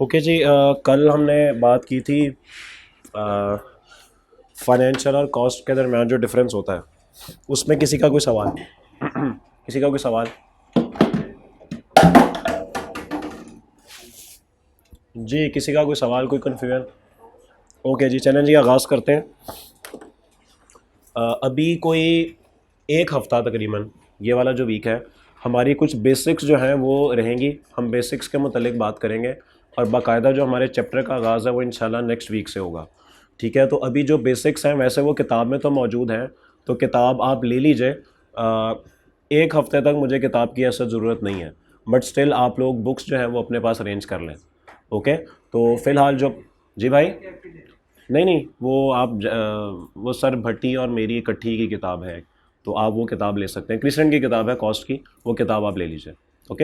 Okay जी, कल हमने बात की थी फाइनेंशियल और कॉस्ट के दरमियान जो डिफरेंस होता है, उसमें किसी का कोई सवाल? किसी का कोई सवाल? जी, किसी का कोई सवाल, कोई कन्फ्यूजन? ओके जी, चलें जी, आगाज़ करते हैं। अभी कोई एक हफ़्ता तकरीबन, ये वाला जो वीक है, हमारी कुछ बेसिक्स जो हैं वो रहेंगी। हम बेसिक्स के मुतालिक बात करेंगे और बाकायदा जो हमारे चैप्टर का आगाज़ है वो इंशाल्लाह नेक्स्ट वीक से होगा। ठीक है, तो अभी जो बेसिक्स हैं वैसे वो किताब में तो मौजूद हैं, तो किताब आप ले लीजिए। एक हफ़्ते तक मुझे किताब की ऐसा ज़रूरत नहीं है, बट स्टिल आप लोग बुक्स जो हैं वो अपने पास अरेंज कर लें। ओके, तो फ़िलहाल जो, जी भाई, नहीं नहीं, वो आप वो सर भट्टी और मेरी इकट्ठी की किताब है, तो आप वो किताब ले सकते हैं। क्रिस्टन की किताब है कॉस्ट की, वो किताब आप ले लीजिए। ओके,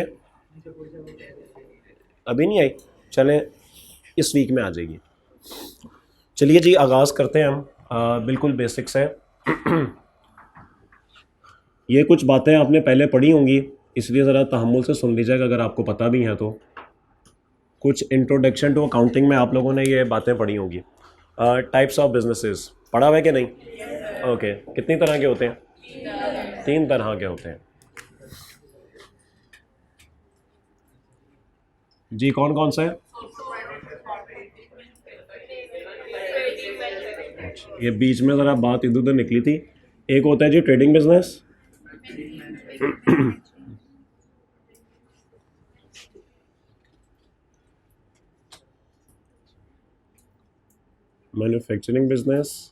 अभी नहीं आई, चलें इस वीक में आ जाएगी। चलिए जी, आगाज़ करते हैं हम। बिल्कुल बेसिक्स है। ये कुछ बातें आपने पहले पढ़ी होंगी, इसलिए ज़रा तहम्मुल से सुन लीजिएगा अगर आपको पता भी हैं तो। कुछ इंट्रोडक्शन टू अकाउंटिंग में आप लोगों ने ये बातें पढ़ी होंगी। टाइप्स ऑफ बिजनेसेस पढ़ा हुआ है कि नहीं? ओके, कितनी तरह के होते हैं? 3 तरह के होते हैं। जी, कौन कौन से? ये बीच में ज़रा बात इधर उधर निकली थी। एक होता है जी ट्रेडिंग बिजनेस, मैन्युफैक्चरिंग बिजनेस,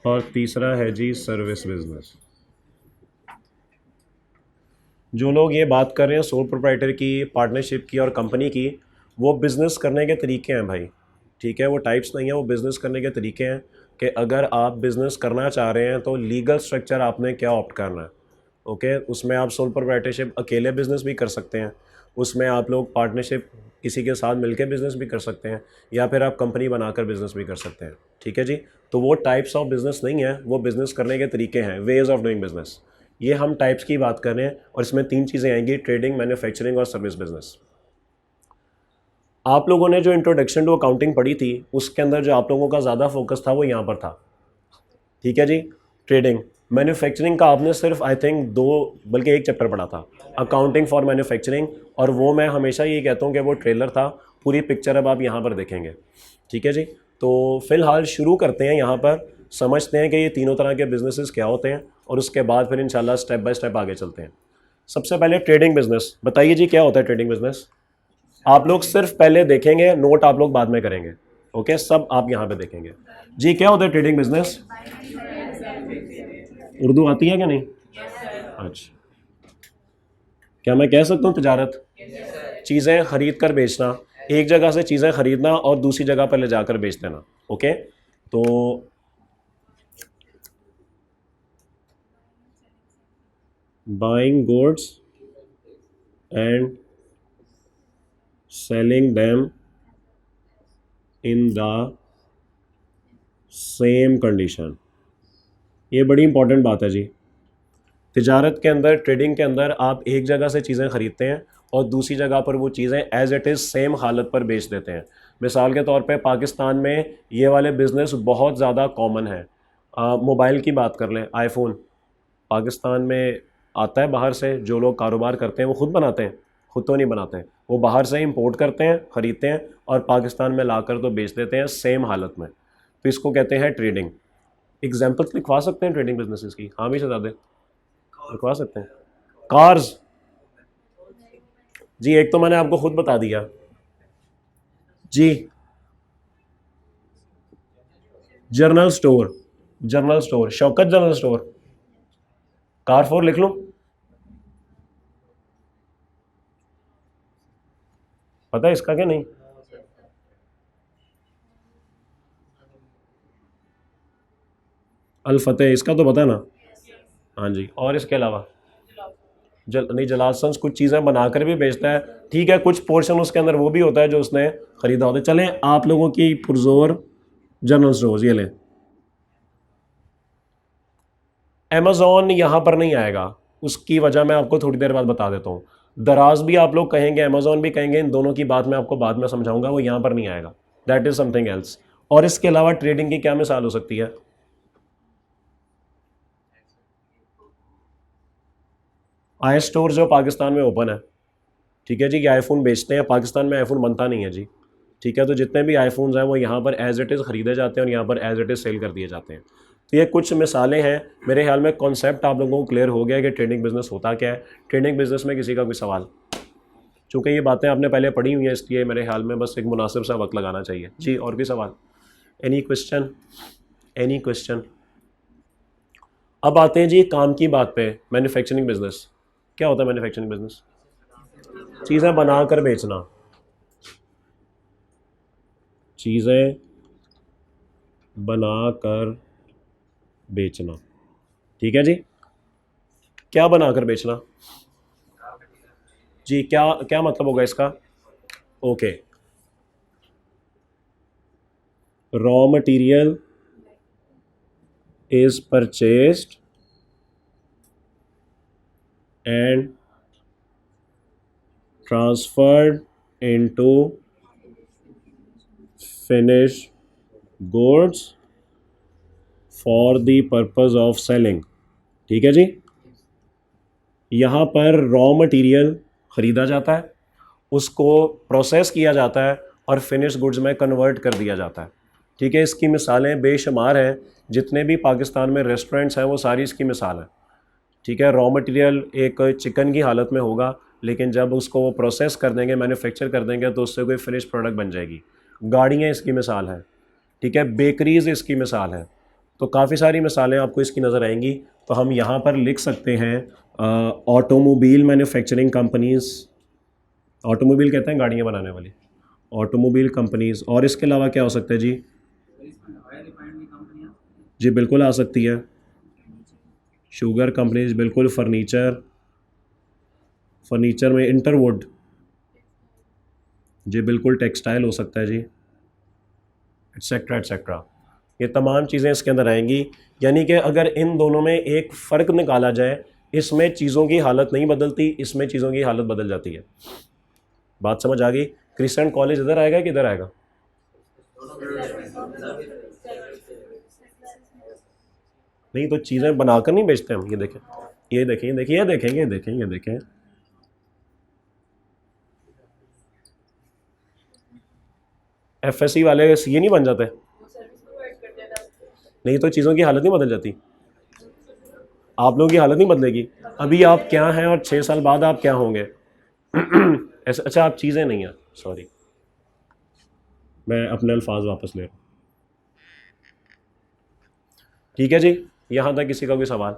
और तीसरा है जी सर्विस बिजनेस। जो लोग ये बात कर रहे हैं सोल प्रोप्राइटर की, पार्टनरशिप की और कंपनी की, वो बिज़नेस करने के तरीके हैं भाई। ठीक है, वो टाइप्स नहीं है, वो बिज़नेस करने के तरीके हैं कि अगर आप बिज़नेस करना चाह रहे हैं तो लीगल स्ट्रक्चर आपने क्या ऑप्ट करना है। ओके, उसमें आप सोल प्रोप्राइटरशिप अकेले बिज़नेस भी कर सकते हैं, उसमें आप लोग पार्टनरशिप किसी के साथ मिलकर बिज़नेस भी कर सकते हैं, या फिर आप कंपनी बनाकर बिज़नेस भी कर सकते हैं। ठीक है जी, तो वो टाइप्स ऑफ बिज़नेस नहीं है, वो बिज़नेस करने के तरीके हैं, वेज ऑफ डूइंग बिज़नेस। ये हम टाइप्स की बात कर रहे हैं और इसमें 3 चीज़ें आएंगी: ट्रेडिंग, मैन्युफैक्चरिंग और सर्विस बिजनेस। आप लोगों ने जो इंट्रोडक्शन टू अकाउंटिंग पढ़ी थी उसके अंदर जो आप लोगों का ज़्यादा फोकस था वो यहाँ पर था। ठीक है जी, ट्रेडिंग। मैन्युफैक्चरिंग का आपने सिर्फ आई थिंक 2 बल्कि 1 चैप्टर पढ़ा था, अकाउंटिंग फॉर मैन्युफैक्चरिंग, और वो मैं हमेशा ये कहता हूँ कि वो ट्रेलर था। पूरी पिक्चर अब आप यहाँ पर देखेंगे। ठीक है जी, तो फ़िलहाल शुरू करते हैं, यहाँ पर समझते हैं कि ये तीनों तरह के बिजनेसेस क्या होते हैं और उसके बाद फिर इंशाल्लाह स्टेप बाय स्टेप आगे चलते हैं। सबसे पहले ट्रेडिंग बिजनेस, बताइए जी क्या होता है ट्रेडिंग बिजनेस? आप लोग सिर्फ पहले देखेंगे, नोट आप लोग बाद में करेंगे। ओके, सब आप यहाँ पे देखेंगे। जी, क्या होता है ट्रेडिंग बिजनेस? उर्दू आती है क्या नहीं? अच्छा, क्या मैं कह सकता हूँ तजारत? चीज़ें खरीद कर बेचना, एक जगह से चीज़ें खरीदना और दूसरी जगह पर ले जाकर बेच देना। ओके, तो buying goods and selling them in the same condition, ये बड़ी इंपॉर्टेंट बात है जी। तिजारत के अंदर, ट्रेडिंग के अंदर आप एक जगह से चीज़ें ख़रीदते हैं और दूसरी जगह पर वो चीज़ें एज़ इट इज़ सेम हालत पर बेच देते हैं। मिसाल के तौर पे पाकिस्तान में ये वाले बिज़नेस बहुत ज़्यादा कॉमन है। मोबाइल की बात कर लें, आईफ़ोन पाकिस्तान में आता है बाहर से, जो लोग कारोबार करते हैं वो ख़ुद बनाते हैं? खुद तो नहीं बनाते हैं, वो बाहर से इंपोर्ट करते हैं, ख़रीदते हैं और पाकिस्तान में लाकर तो बेच देते हैं सेम हालत में। तो इसको कहते हैं ट्रेडिंग। एग्जाम्पल्स लिखवा सकते हैं ट्रेडिंग बिजनेसेस की? हाँ भी शहजादे, लिखवा सकते हैं। कार्स, जी एक तो मैंने आपको खुद बता दिया जी, general store, general store, Shaukat general store, Carrefour लिख लूं? पता है इसका क्या नहीं? अल फतेह, इसका तो पता है ना? हाँ जी, और इसके अलावा नहीं, जलासंस कुछ चीज़ें बनाकर भी बेचता है। ठीक है, कुछ पोर्शन उसके अंदर वो भी होता है जो उसने खरीदा होता है। चलें, आप लोगों की पुरजोर जनरल स्टोर ये लें। अमेज़ॉन यहाँ पर नहीं आएगा, उसकी वजह मैं आपको थोड़ी देर बाद बता देता हूँ। दराज भी आप लोग कहेंगे, अमेजोन भी कहेंगे, इन दोनों की बात मैं आपको बाद में समझाऊंगा, वो यहाँ पर नहीं आएगा, दैट इज समथिंग एल्स। और इसके अलावा ट्रेडिंग की क्या मिसाल हो सकती है? आई स्टोर जो पाकिस्तान में ओपन है, ठीक है जी, ये आईफोन बेचते हैं, पाकिस्तान में आईफोन बनता नहीं है जी, ठीक है, तो जितने भी आईफोन्स हैं वो यहाँ पर एज इट इज़ ख़रीदे जाते हैं और यहाँ पर एज इट इज़ सेल कर दिए जाते हैं। तो ये कुछ मिसालें हैं। मेरे ख्याल में कॉन्सेप्ट आप लोगों को क्लियर हो गया कि ट्रेडिंग बिजनेस होता क्या है। ट्रेडिंग बिजनेस में किसी का कोई सवाल? चूँकि ये बातें आपने पहले पढ़ी हुई हैं, इसलिए मेरे ख्याल में बस एक मुनासिब सा वक्त लगाना चाहिए जी। और कोई सवाल? Any question? Any question? अब आते हैं जी काम की बात पे। मैन्युफैक्चरिंग बिजनेस क्या होता है? मैन्युफैक्चरिंग बिजनेस चीज़ें बना कर बेचना, चीज़ें बना कर बेचना, ठीक है जी। क्या बना कर बेचना जी? क्या क्या मतलब होगा इसका? Okay, raw material is purchased and transferred into finish goods for the purpose of selling, ठीक है जी। यहाँ पर रॉ मटेरियल ख़रीदा जाता है, उसको प्रोसेस किया जाता है और फिनिश गुड्स में कन्वर्ट कर दिया जाता है, ठीक है। इसकी मिसालें बेशुमार हैं, जितने भी पाकिस्तान में रेस्टोरेंट्स हैं वो सारी इसकी मिसाल है, ठीक है। रॉ मटेरियल एक चिकन की हालत में होगा, लेकिन जब उसको वो प्रोसेस कर देंगे, मैन्युफैक्चर कर देंगे, तो उससे कोई फिनिश प्रोडक्ट बन जाएगी। गाड़ियाँ इसकी मिसाल है, ठीक है। बेकरीज़ इसकी मिसाल है। तो काफ़ी सारी मिसालें आपको इसकी नज़र आएंगी। तो हम यहाँ पर लिख सकते हैं ऑटोमोबाइल मैन्युफैक्चरिंग कंपनीज़, ऑटोमोबाइल कहते हैं गाड़ियाँ बनाने वाली, ऑटोमोबाइल कंपनीज़। और इसके अलावा क्या हो सकता है जी? जी बिल्कुल आ सकती है, शुगर कंपनीज बिल्कुल, फर्नीचर, फर्नीचर में इंटरवुड, जी बिल्कुल, टेक्सटाइल हो सकता है जी, एट्सेट्रा एट्सेट्रा। ये तमाम चीज़ें इसके अंदर आएंगी। यानी कि अगर इन दोनों में एक फ़र्क निकाला जाए, इसमें चीज़ों की हालत नहीं बदलती, इसमें चीज़ों की हालत बदल जाती है। बात समझ आ गई? क्रिस्टियन कॉलेज इधर आएगा कि इधर आएगा? नहीं, तो चीज़ें बनाकर नहीं बेचते हम। ये देखें, ये देखें, ये देखें, ये देखें, ये देखें, ये देखें, एफएससी वाले सीए नहीं बन जाते? नहीं, तो चीज़ों की हालत नहीं बदल जाती? आप लोगों की हालत नहीं बदलेगी। अभी आप क्या हैं और 6 साल बाद आप क्या होंगे? ऐसा? अच्छा, आप चीज़ें नहीं हैं, सॉरी, मैं अपने अल्फाज वापस ले रहा हूँ, ठीक है जी। यहाँ तक किसी का कोई सवाल?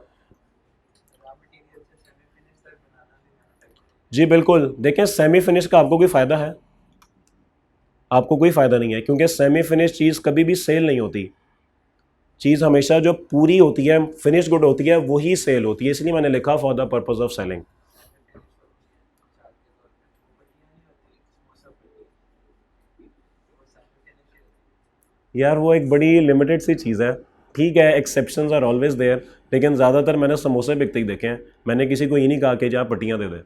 जी बिल्कुल। देखें, सेमी फिनिश का आपको कोई फ़ायदा है? आपको कोई फ़ायदा नहीं है, क्योंकि सेमी फिनिश चीज़ कभी भी सेल नहीं होती। चीज़ हमेशा जो पूरी होती है, फिनिश गुड होती है, वही सेल होती है। इसलिए मैंने लिखा for the purpose of selling. यार वो एक बड़ी लिमिटेड सी चीज़ है, ठीक है, एक्सेप्शंस आर ऑलवेज देयर, लेकिन ज़्यादातर मैंने समोसे बिकते ही देखे हैं। मैंने किसी को ये नहीं कहा कि जा पट्टियाँ दे दे।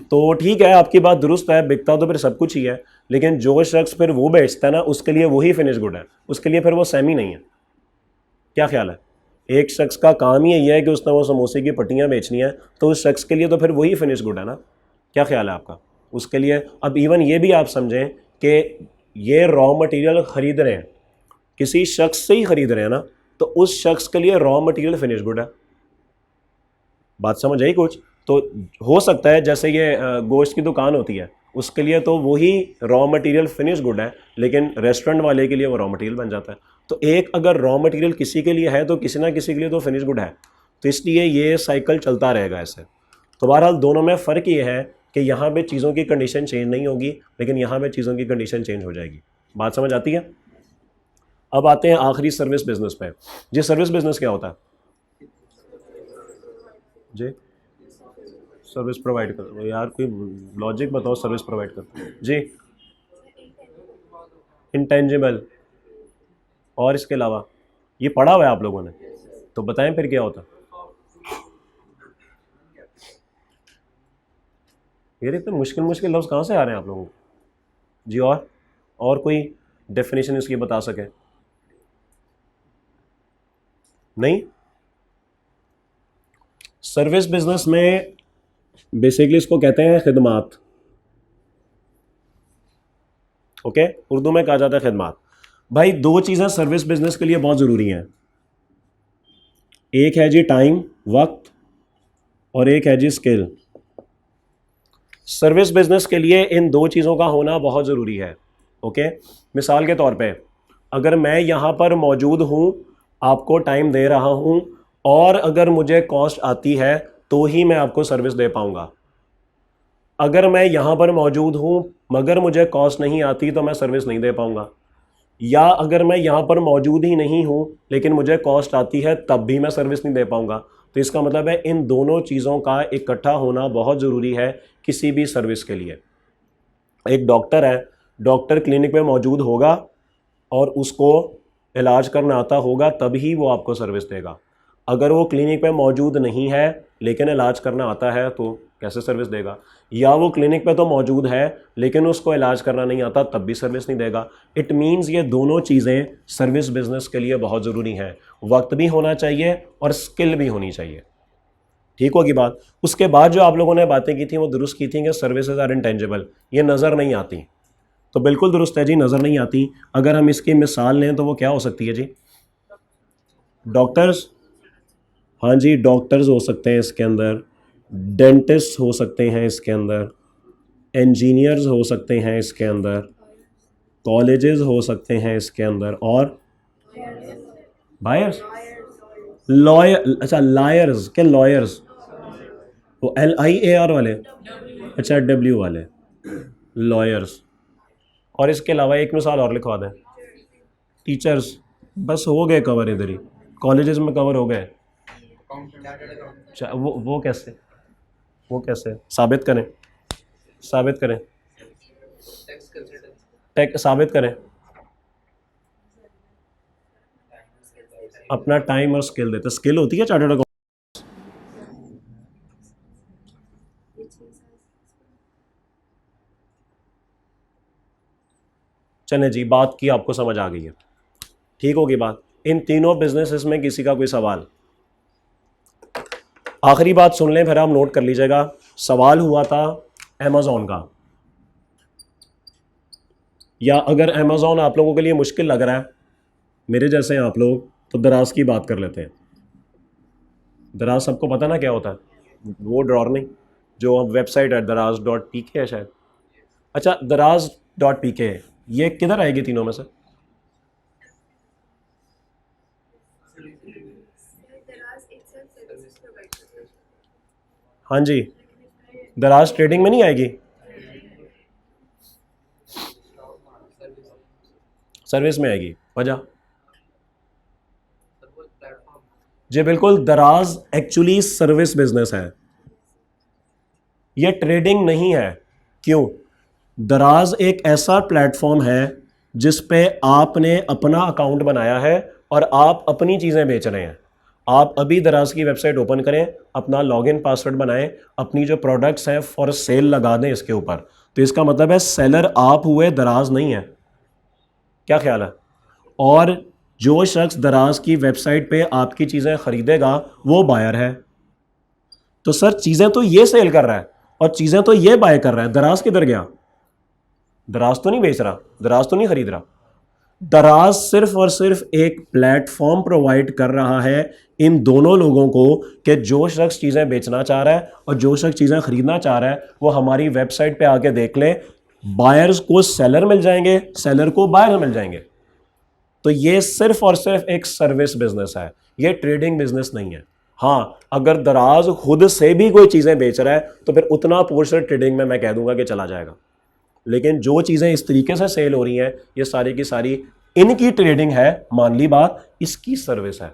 तो ठीक है, आपकी बात दुरुस्त है, बिकता तो फिर सब कुछ ही है, लेकिन जो शख्स फिर वो बेचता है ना, उसके लिए वही फिनिश गुड है, उसके लिए फिर वो सेमी नहीं है। क्या ख्याल है? एक शख्स का काम ही यही है कि उसने वो समोसे की पट्टियाँ बेचनी है, तो उस शख्स के लिए तो फिर वही फिनिश गुड है ना। क्या ख्याल है आपका उसके लिए? अब इवन ये भी आप समझें कि ये रॉ मटेरियल ख़रीद रहे हैं, किसी शख्स से ही ख़रीद रहे हैं ना, तो उस शख्स के लिए रॉ मटेरियल फिनिश गुड है। बात समझ आई कुछ? तो हो सकता है जैसे ये गोश्त की दुकान होती है, उसके लिए तो वही रॉ मटेरियल फिनिश गुड है, लेकिन रेस्टोरेंट वाले के लिए वो रॉ मटेरियल बन जाता है। तो एक अगर रॉ मटेरियल किसी के लिए है, तो किसी ना किसी के लिए तो फिनिश गुड है। तो इसलिए ये साइकिल चलता रहेगा ऐसे। तो बहरहाल दोनों में फ़र्क ये है कि यहाँ पे चीज़ों की कंडीशन चेंज नहीं होगी, लेकिन यहाँ पे चीज़ों की कंडीशन चेंज हो जाएगी। बात समझ आती है? अब आते हैं आखिरी सर्विस बिजनेस पे। जी, सर्विस बिजनेस क्या होता है जी? सर्विस प्रोवाइड कर, यार कोई लॉजिक बताओ, सर्विस प्रोवाइड कर जी। इंटेंजिबल, और इसके अलावा? ये पढ़ा हुआ है आप लोगों ने, तो बताएं फिर क्या होता है। यार इतने मुश्किल मुश्किल लफ्ज़ कहाँ से आ रहे हैं आप लोगों को जी? और कोई डेफिनेशन इसकी बता सके? नहीं। सर्विस बिजनेस में बेसिकली इसको कहते हैं खिदमात। ओके, उर्दू में कहा जाता है खिदमात। भाई दो चीज़ें सर्विस बिजनेस के लिए बहुत ज़रूरी हैं, एक है जी टाइम, वक्त, और एक है जी स्किल। सर्विस बिजनेस के लिए इन दो चीज़ों का होना बहुत ज़रूरी है। ओके, मिसाल के तौर पे अगर मैं यहाँ पर मौजूद हूँ, आपको टाइम दे रहा हूँ, और अगर मुझे कॉस्ट आती है तो ही मैं आपको सर्विस दे पाऊँगा। अगर मैं यहाँ पर मौजूद हूँ मगर मुझे कॉस्ट नहीं आती तो मैं सर्विस नहीं दे पाऊँगा। या अगर मैं यहाँ पर मौजूद ही नहीं हूँ लेकिन मुझे कॉस्ट आती है तब भी मैं सर्विस नहीं दे पाऊँगा। तो इसका मतलब है इन दोनों चीज़ों का इकट्ठा होना बहुत ज़रूरी है किसी भी सर्विस के लिए। एक डॉक्टर है, डॉक्टर क्लिनिक में मौजूद होगा और उसको इलाज करना आता होगा तभी वो आपको सर्विस देगा। अगर वो क्लिनिक पे मौजूद नहीं है लेकिन इलाज करना आता है तो कैसे सर्विस देगा? या वो क्लिनिक पे तो मौजूद है लेकिन उसको इलाज करना नहीं आता तब भी सर्विस नहीं देगा। इट मीन्स ये दोनों चीज़ें सर्विस बिजनेस के लिए बहुत ज़रूरी हैं। वक्त भी होना चाहिए और स्किल भी होनी चाहिए। ठीक होगी बात? उसके बाद जो आप लोगों ने बातें की थी वो दुरुस्त की थी कि सर्विसेज आर इंटेंजिबल, ये नज़र नहीं आती। तो बिल्कुल दुरुस्त है जी, नज़र नहीं आती। अगर हम इसकी मिसाल लें तो वो क्या हो सकती है जी? डॉक्टर्स, हाँ जी, डॉक्टर्स हो सकते हैं इसके अंदर, डेंटिस्ट हो सकते हैं इसके अंदर, इंजीनियर्स हो सकते हैं इसके अंदर, कॉलेजेस हो सकते हैं इसके अंदर, और बायर्स, लॉयर, अच्छा लायर्स क्या, लॉयर्स वो LIAR वाले, अच्छा W वाले, लॉयर्स। और इसके अलावा एक मिसाल और लिखवा दें, टीचर्स। बस हो गए कवर, इधर ही कॉलेजेस में कवर हो गए। अच्छा वो कैसे, वो कैसे साबित करें? साबित करें, टेक साबित करें। अपना टाइम और स्किल देते, स्किल होती है चार्टर्ड अकाउंट। चले जी, बात की आपको समझ आ गई है, ठीक होगी बात। इन तीनों बिजनेसेस में किसी का कोई सवाल? आखिरी बात सुन लें फिर आप नोट कर लीजिएगा। सवाल हुआ था अमेज़ॉन का, या अगर अमेज़ॉन आप लोगों के लिए मुश्किल लग रहा है, मेरे जैसे हैं आप लोग, तो दराज की बात कर लेते हैं। दराज सबको पता ना क्या होता है? वो ड्रॉर नहीं, जो वेबसाइट है daraz.pk है शायद। अच्छा, daraz.pk, ये किधर आएगी तीनों में से? हाँ जी, दराज ट्रेडिंग में नहीं आएगी? सर्विस में आएगी। वजह? जी बिल्कुल, दराज एक्चुअली सर्विस बिजनेस है, ये ट्रेडिंग नहीं है। क्यों? दराज एक ऐसा प्लेटफॉर्म है जिस पे आपने अपना अकाउंट बनाया है और आप अपनी चीज़ें बेच रहे हैं। आप अभी दराज की वेबसाइट ओपन करें, अपना लॉगिन पासवर्ड बनाएं, अपनी जो प्रोडक्ट्स हैं फॉर सेल लगा दें इसके ऊपर, तो इसका मतलब है सेलर आप हुए, दराज नहीं है। क्या ख्याल है? और जो शख्स दराज की वेबसाइट पे आपकी चीज़ें खरीदेगा वो बायर है। तो सर चीज़ें तो ये सेल कर रहा है और चीज़ें तो ये बाय कर रहा है, दराज किधर गया? दराज तो नहीं बेच रहा, दराज तो नहीं खरीद रहा। दराज सिर्फ और सिर्फ एक प्लेटफॉर्म प्रोवाइड कर रहा है इन दोनों लोगों को कि जो शख्स चीज़ें बेचना चाह रहा है और जो शख्स चीज़ें खरीदना चाह रहा है वो हमारी वेबसाइट पे आके देख ले। बायर्स को सेलर मिल जाएंगे, सेलर को बायर मिल जाएंगे। तो ये सिर्फ और सिर्फ एक सर्विस बिजनेस है, ये ट्रेडिंग बिजनेस नहीं है। हाँ, अगर दराज खुद से भी कोई चीज़ें बेच रहा है तो फिर उतना पोर्शन ट्रेडिंग में मैं कह दूंगा कि चला जाएगा। लेकिन जो चीज़ें इस तरीके से सेल हो रही हैं ये सारी की सारी इनकी ट्रेडिंग है, मान ली बात, इसकी सर्विस है।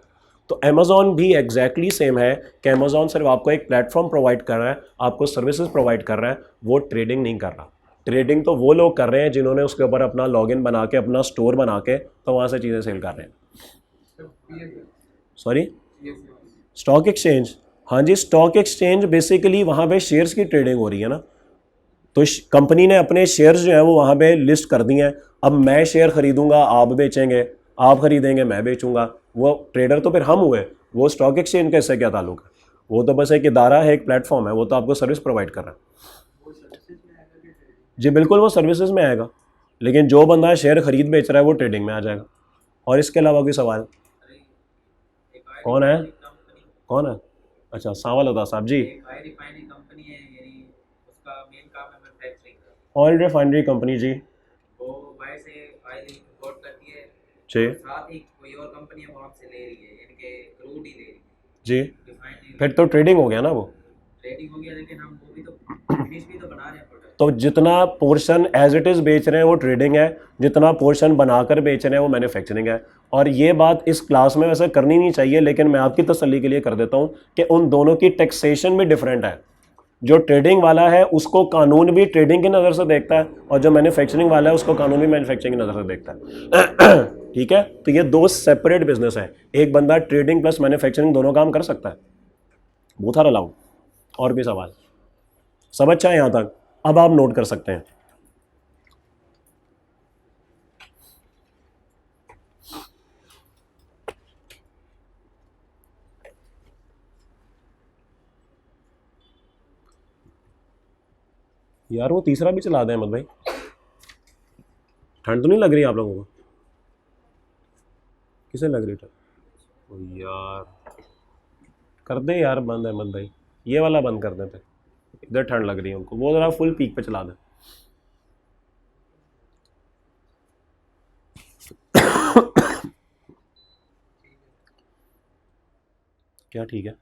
तो अमेज़ॉन भी एग्जैक्टली सेम है कि अमेज़ॉन सिर्फ आपको एक प्लेटफॉर्म प्रोवाइड कर रहा है, आपको सर्विसेज प्रोवाइड कर रहा है, वो ट्रेडिंग नहीं कर रहा। ट्रेडिंग तो वो लोग कर रहे हैं जिन्होंने उसके ऊपर अपना लॉगिन बना के, अपना स्टोर बना के, तो वहाँ से चीज़ें सेल कर रहे हैं। Sorry, stock exchange? हाँ जी, स्टॉक एक्सचेंज बेसिकली वहाँ पे शेयर्स की ट्रेडिंग हो रही है ना। तो कंपनी ने अपने शेयर्स जो हैं वो वहाँ पे लिस्ट कर दिए हैं। अब मैं शेयर खरीदूंगा, आप बेचेंगे, आप खरीदेंगे, मैं बेचूंगा, वो ट्रेडर तो फिर हम हुए, वो स्टॉक एक्सचेंज का इससे क्या ताल्लुक है? वो तो बस एक इदारा है, एक प्लेटफॉर्म है, वो तो आपको सर्विस प्रोवाइड कर रहा है। जी बिल्कुल, वो सर्विसेज में आएगा, लेकिन जो बंदा शेयर खरीद बेच रहा है वो ट्रेडिंग में आ जाएगा। और इसके अलावा कोई सवाल? कौन है? कौन है? अच्छा, सांवल होता साहब जी। ऑयल रिफाइनरी कंपनी जी। जी जी, फिर तो ट्रेडिंग हो गया ना वो। तो जितना पोर्शन एज इट इज़ बेच रहे हैं वो ट्रेडिंग है, जितना पोर्शन बनाकर बेच रहे हैं वो मैन्युफैक्चरिंग है। और ये बात इस क्लास में वैसे करनी नहीं चाहिए, लेकिन मैं आपकी तसल्ली के लिए कर देता हूँ कि उन दोनों की टैक्सेशन भी डिफरेंट है। जो ट्रेडिंग वाला है उसको कानून भी ट्रेडिंग की नज़र से देखता है, और जो मैन्युफैक्चरिंग वाला है उसको कानून भी मैन्युफैक्चरिंग की नज़र से देखता है। ठीक है, तो ये दो सेपरेट बिजनेस है। एक बंदा ट्रेडिंग प्लस मैन्युफैक्चरिंग दोनों काम कर सकता है। Both are allowed. और भी सवाल? सब अच्छा है यहाँ तक? अब आप नोट कर सकते हैं। यार वो तीसरा भी चला दें अहमद भाई, ठंड तो नहीं लग रही आप लोगों को? किसे लग रही ठंड? ओ यार कर दे यार बंद अहमद भाई, ये वाला बंद कर देते, इधर ठंड लग रही है उनको, वो ज़रा फुल पीक पे चला दें। क्या ठीक है,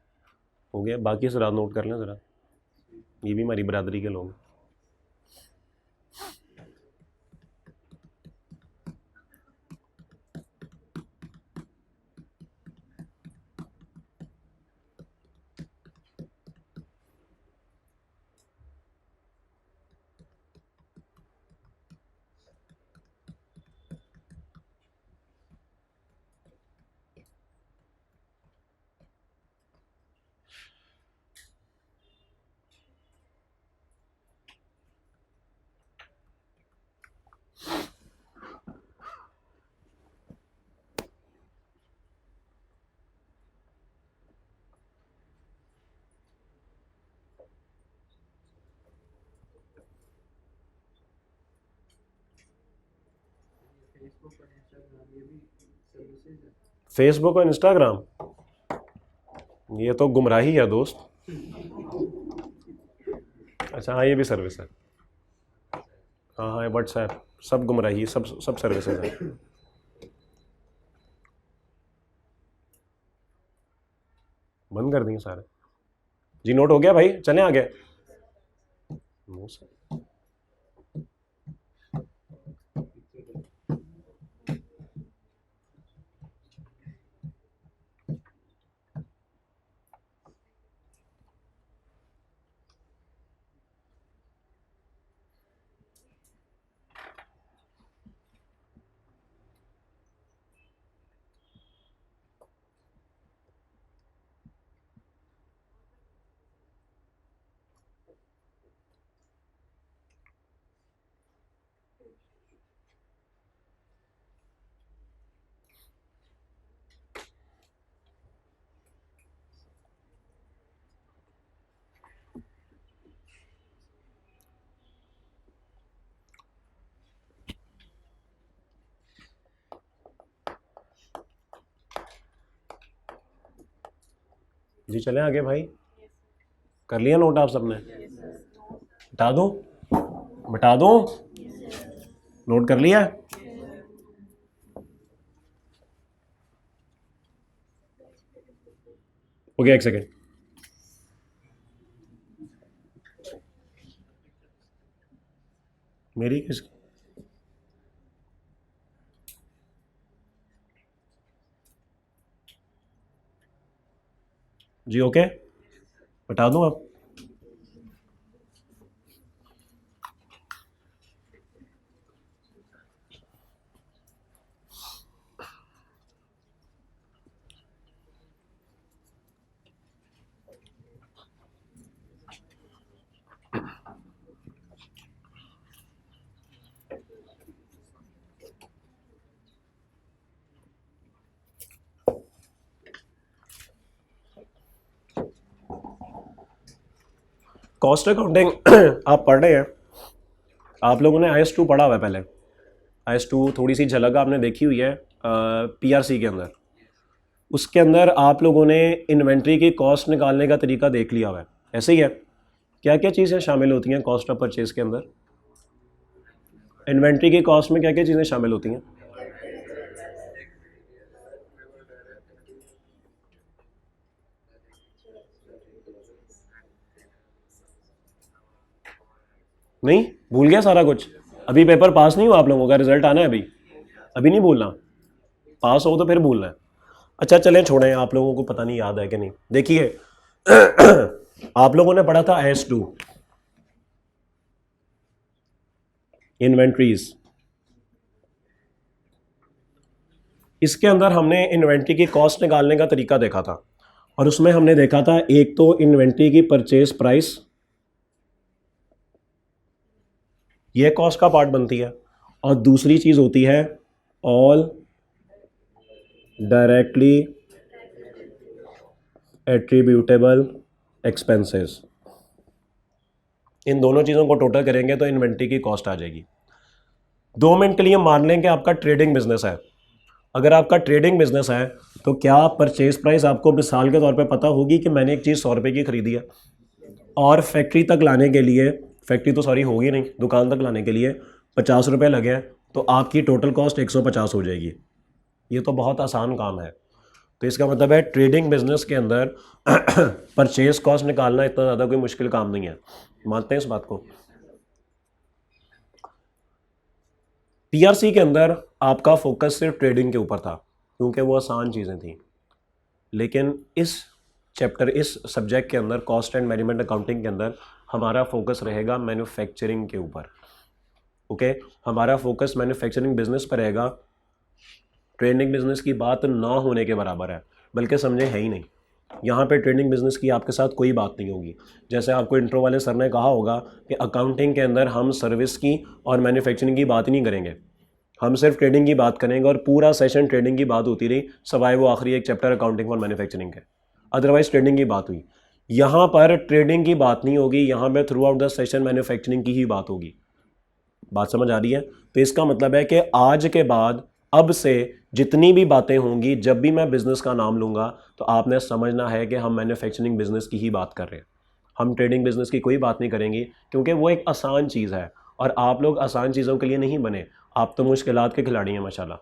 हो गया, बाकी ज़रा नोट कर लें ज़रा, ये भी हमारी बरादरी के लोग हैं। फेसबुक और इंस्टाग्राम, ये तो गुमराही है दोस्त। अच्छा हाँ, ये भी सर्विस है। हाँ हाँ, व्हाट्सएप, सब गुमराही, सब सब सर्विसेज हैं। बंद कर दिए सारे जी। नोट हो गया भाई, चलें आगे। No sir. जी चलें आगे भाई। कर लिया नोट आप सबने? बता दूं? बता दूं? नोट कर लिया? हो गया, एक सेकेंड। मेरी किस? जी ओके, बता दूं आप? कॉस्ट अकाउंटिंग आप पढ़ रहे हैं, आप लोगों ने IS2 पढ़ा हुआ है पहले। IS2 थोड़ी सी झलक आपने देखी हुई है PRC के अंदर। उसके अंदर आप लोगों ने इन्वेंट्री की कॉस्ट निकालने का तरीका देख लिया हुआ है, ऐसे ही है। क्या क्या चीज़ें शामिल होती हैं कॉस्ट ऑफ परचेज के अंदर? इन्वेंट्री की कॉस्ट में क्या क्या चीज़ें शामिल होती हैं? नहीं भूल गया सारा कुछ? अभी पेपर पास नहीं हुआ आप लोगों का, रिजल्ट आना है अभी, अभी नहीं भूलना। पास हो तो फिर भूलना है। अच्छा चलें छोड़ें, आप लोगों को पता नहीं याद है कि नहीं। देखिए आप लोगों ने पढ़ा था IS2 इन्वेंट्रीज। इसके अंदर हमने इन्वेंट्री की कॉस्ट निकालने का तरीका देखा था, और उसमें हमने देखा था एक तो इन्वेंट्री की परचेज प्राइस, ये कॉस्ट का पार्ट बनती है, और दूसरी चीज़ होती है ऑल डायरेक्टली एट्रीब्यूटेबल एक्सपेंसेस। इन दोनों चीज़ों को टोटल करेंगे तो इन्वेंट्री की कॉस्ट आ जाएगी। 2 मिनट के लिए मान लें कि आपका ट्रेडिंग बिजनेस है। अगर आपका ट्रेडिंग बिजनेस है तो क्या परचेज प्राइस आपको मिसाल के तौर पे पता होगी कि मैंने एक चीज़ 100 रुपये की खरीदी है, और फैक्ट्री तक लाने के लिए, फैक्ट्री तो सॉरी होगी नहीं, दुकान तक लाने के लिए 50 रुपये लगे हैं, तो आपकी टोटल कॉस्ट 150 हो जाएगी। ये तो बहुत आसान काम है। तो इसका मतलब है ट्रेडिंग बिजनेस के अंदर परचेज कॉस्ट निकालना इतना ज़्यादा कोई मुश्किल काम नहीं है। मानते हैं इस बात को? PRC के अंदर आपका फोकस सिर्फ ट्रेडिंग के ऊपर था क्योंकि वो आसान चीज़ें थी, लेकिन इस चैप्टर, इस सब्जेक्ट के अंदर, कॉस्ट एंड मैनेजमेंट अकाउंटिंग के अंदर हमारा फोकस रहेगा मैन्युफैक्चरिंग के ऊपर। ओके, हमारा फोकस मैन्युफैक्चरिंग बिजनेस पर रहेगा। ट्रेडिंग बिजनेस की बात ना होने के बराबर है, बल्कि समझे है ही नहीं। यहाँ पे ट्रेडिंग बिजनेस की आपके साथ कोई बात नहीं होगी। जैसे आपको इंट्रो वाले सर ने कहा होगा कि अकाउंटिंग के अंदर हम सर्विस की और मैन्युफैक्चरिंग की बात ही नहीं करेंगे, हम सिर्फ ट्रेडिंग की बात करेंगे, और पूरा सेशन ट्रेडिंग की बात होती रही, सवाए वो आखिरी एक चैप्टर अकाउंटिंग फॉर मैन्युफैक्चरिंग के, अदरवाइज ट्रेडिंग की बात हुई। यहाँ पर ट्रेडिंग की बात नहीं होगी, यहाँ पे through out the session manufacturing की ही बात होगी। बात समझ आ रही है? तो इसका मतलब है कि आज के बाद, अब से जितनी भी बातें होंगी, जब भी मैं बिजनेस का नाम लूँगा, तो आपने समझना है कि हम मैन्युफैक्चरिंग बिजनेस की ही बात कर रहे हैं। हम ट्रेडिंग बिजनेस की कोई बात नहीं करेंगे, क्योंकि वो एक आसान चीज़ है, और आप लोग आसान चीज़ों के लिए नहीं बने, आप तो मुश्किलात के खिलाड़ी हैं माशाल्लाह।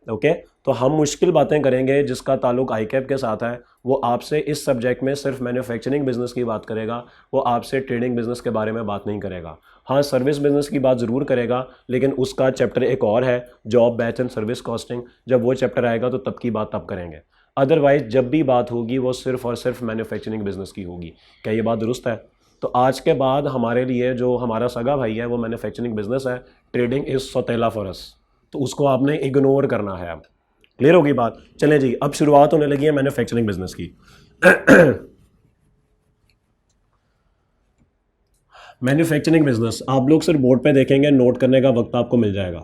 ओके, तो हम मुश्किल बातें करेंगे जिसका ताल्लुक ICAP के साथ है। वो आपसे इस सब्जेक्ट में सिर्फ मैन्युफैक्चरिंग बिजनेस की बात करेगा, वो आपसे ट्रेडिंग बिजनेस के बारे में बात नहीं करेगा। हाँ, सर्विस बिजनेस की बात ज़रूर करेगा, लेकिन उसका चैप्टर एक और है, job batch and service costing. जब वो चैप्टर आएगा तो तब की बात तब करेंगे। अदरवाइज जब भी बात होगी वो सिर्फ और सिर्फ मैन्युफैक्चरिंग बिजनेस की होगी। क्या ये बात दुरुस्त है? तो आज के बाद हमारे लिए जो हमारा सगा भाई है वो मैन्युफैक्चरिंग बिजनेस है, ट्रेडिंग इज़ सौतेला फॉर अस, तो उसको आपने इग्नोर करना है। अब क्लियर होगी बात? चलें जी, अब शुरुआत होने लगी है मैन्युफैक्चरिंग बिजनेस की। मैन्युफैक्चरिंग बिजनेस आप लोग सिर्फ बोर्ड पे देखेंगे, नोट करने का वक्त आपको मिल जाएगा।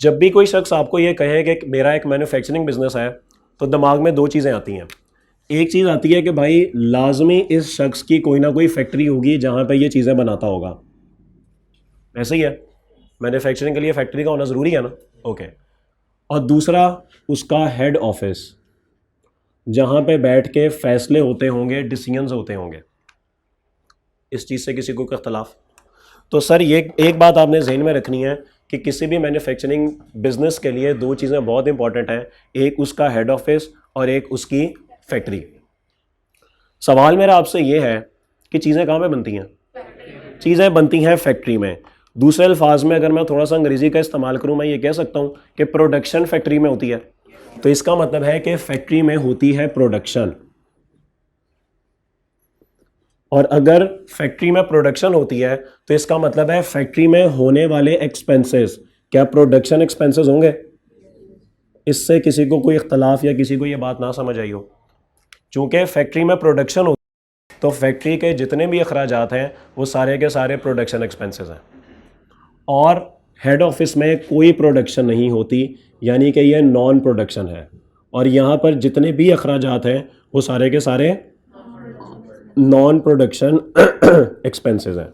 जब भी कोई शख्स आपको ये कहे कि मेरा एक मैन्युफैक्चरिंग बिजनेस है, तो दिमाग में 2 चीज़ें आती हैं। एक चीज़ आती है कि भाई लाजमी इस शख्स की कोई ना कोई फैक्ट्री होगी जहाँ पे ये चीज़ें बनाता होगा, ऐसे ही है, मैन्युफैक्चरिंग के लिए फैक्ट्री का होना ज़रूरी है ना। ओके, और दूसरा उसका हेड ऑफिस, जहाँ पे बैठ के फैसले होते होंगे, डिसीजंस होते होंगे। इस चीज़ से किसी को कोई इख्तलाफ? तो सर ये एक बात आपने जहन में रखनी है कि किसी भी मैन्युफैक्चरिंग बिजनेस के लिए 2 चीज़ें बहुत इंपॉर्टेंट हैं, एक उसका हेड ऑफिस और एक उसकी फैक्ट्री। सवाल मेरा आपसे ये है कि चीज़ें कहाँ पे बनती हैं? चीज़ें बनती हैं फैक्ट्री में। दूसरे अल्फाज में अगर मैं थोड़ा सा अंग्रेज़ी का इस्तेमाल करूँ, मैं ये कह सकता हूँ कि प्रोडक्शन फैक्ट्री में होती है। तो इसका मतलब है कि फैक्ट्री में होती है प्रोडक्शन, और अगर फैक्ट्री में प्रोडक्शन होती है तो इसका मतलब है फैक्ट्री में होने वाले एक्सपेंसेस क्या प्रोडक्शन एक्सपेंसेस होंगे? इससे किसी को कोई इख्तलाफ या किसी को ये बात ना समझ आई हो? चूँकि फैक्ट्री में प्रोडक्शन होती है तो फैक्ट्री के जितने भी अखराजात हैं वो सारे के सारे प्रोडक्शन एक्सपेंसेस हैं, और हेड ऑफिस में कोई प्रोडक्शन नहीं होती, यानी कि ये नॉन प्रोडक्शन है। और यहाँ पर जितने भी अखराजात हैं वो सारे के सारे नॉन प्रोडक्शन एक्सपेंसेस हैं।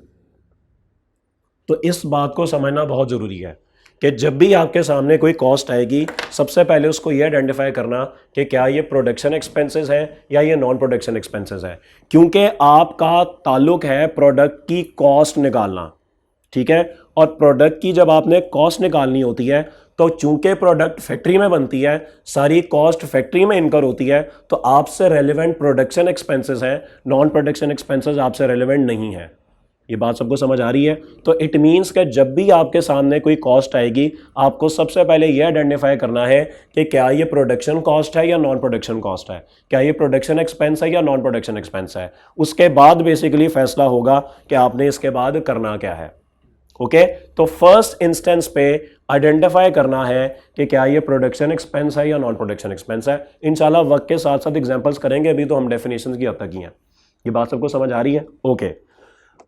तो इस बात को समझना बहुत ज़रूरी है कि जब भी आपके सामने कोई कॉस्ट आएगी, सबसे पहले उसको ये आइडेंटिफाई करना कि क्या ये प्रोडक्शन एक्सपेंसेस है या ये नॉन प्रोडक्शन एक्सपेंसेस है, क्योंकि आपका ताल्लुक है प्रोडक्ट की कॉस्ट निकालना, ठीक है। और प्रोडक्ट की जब आपने कॉस्ट निकालनी होती है तो चूंकि प्रोडक्ट फैक्ट्री में बनती है, सारी कॉस्ट फैक्ट्री में इनकर होती है, तो आपसे रेलिवेंट प्रोडक्शन एक्सपेंसेस हैं, नॉन प्रोडक्शन एक्सपेंसेस आपसे रेलिवेंट नहीं है। ये बात सबको समझ आ रही है? तो इट मीन्स कि जब भी आपके सामने कोई कॉस्ट आएगी, आपको सबसे पहले यह आइडेंटिफाई करना है कि क्या ये प्रोडक्शन कॉस्ट है या नॉन प्रोडक्शन कॉस्ट है, क्या ये प्रोडक्शन एक्सपेंस है या नॉन प्रोडक्शन एक्सपेंस है। उसके बाद बेसिकली फैसला होगा कि आपने इसके बाद करना क्या है। ओके, तो फर्स्ट इंस्टेंस पे आइडेंटिफाई करना है कि क्या ये प्रोडक्शन एक्सपेंस है या नॉन प्रोडक्शन एक्सपेंस है। इंशाल्लाह वक्त के साथ साथ एग्जांपल्स करेंगे, अभी तो हम डेफिनेशंस की हद तक ही हैं। ये बात सबको समझ आ रही है? ओके,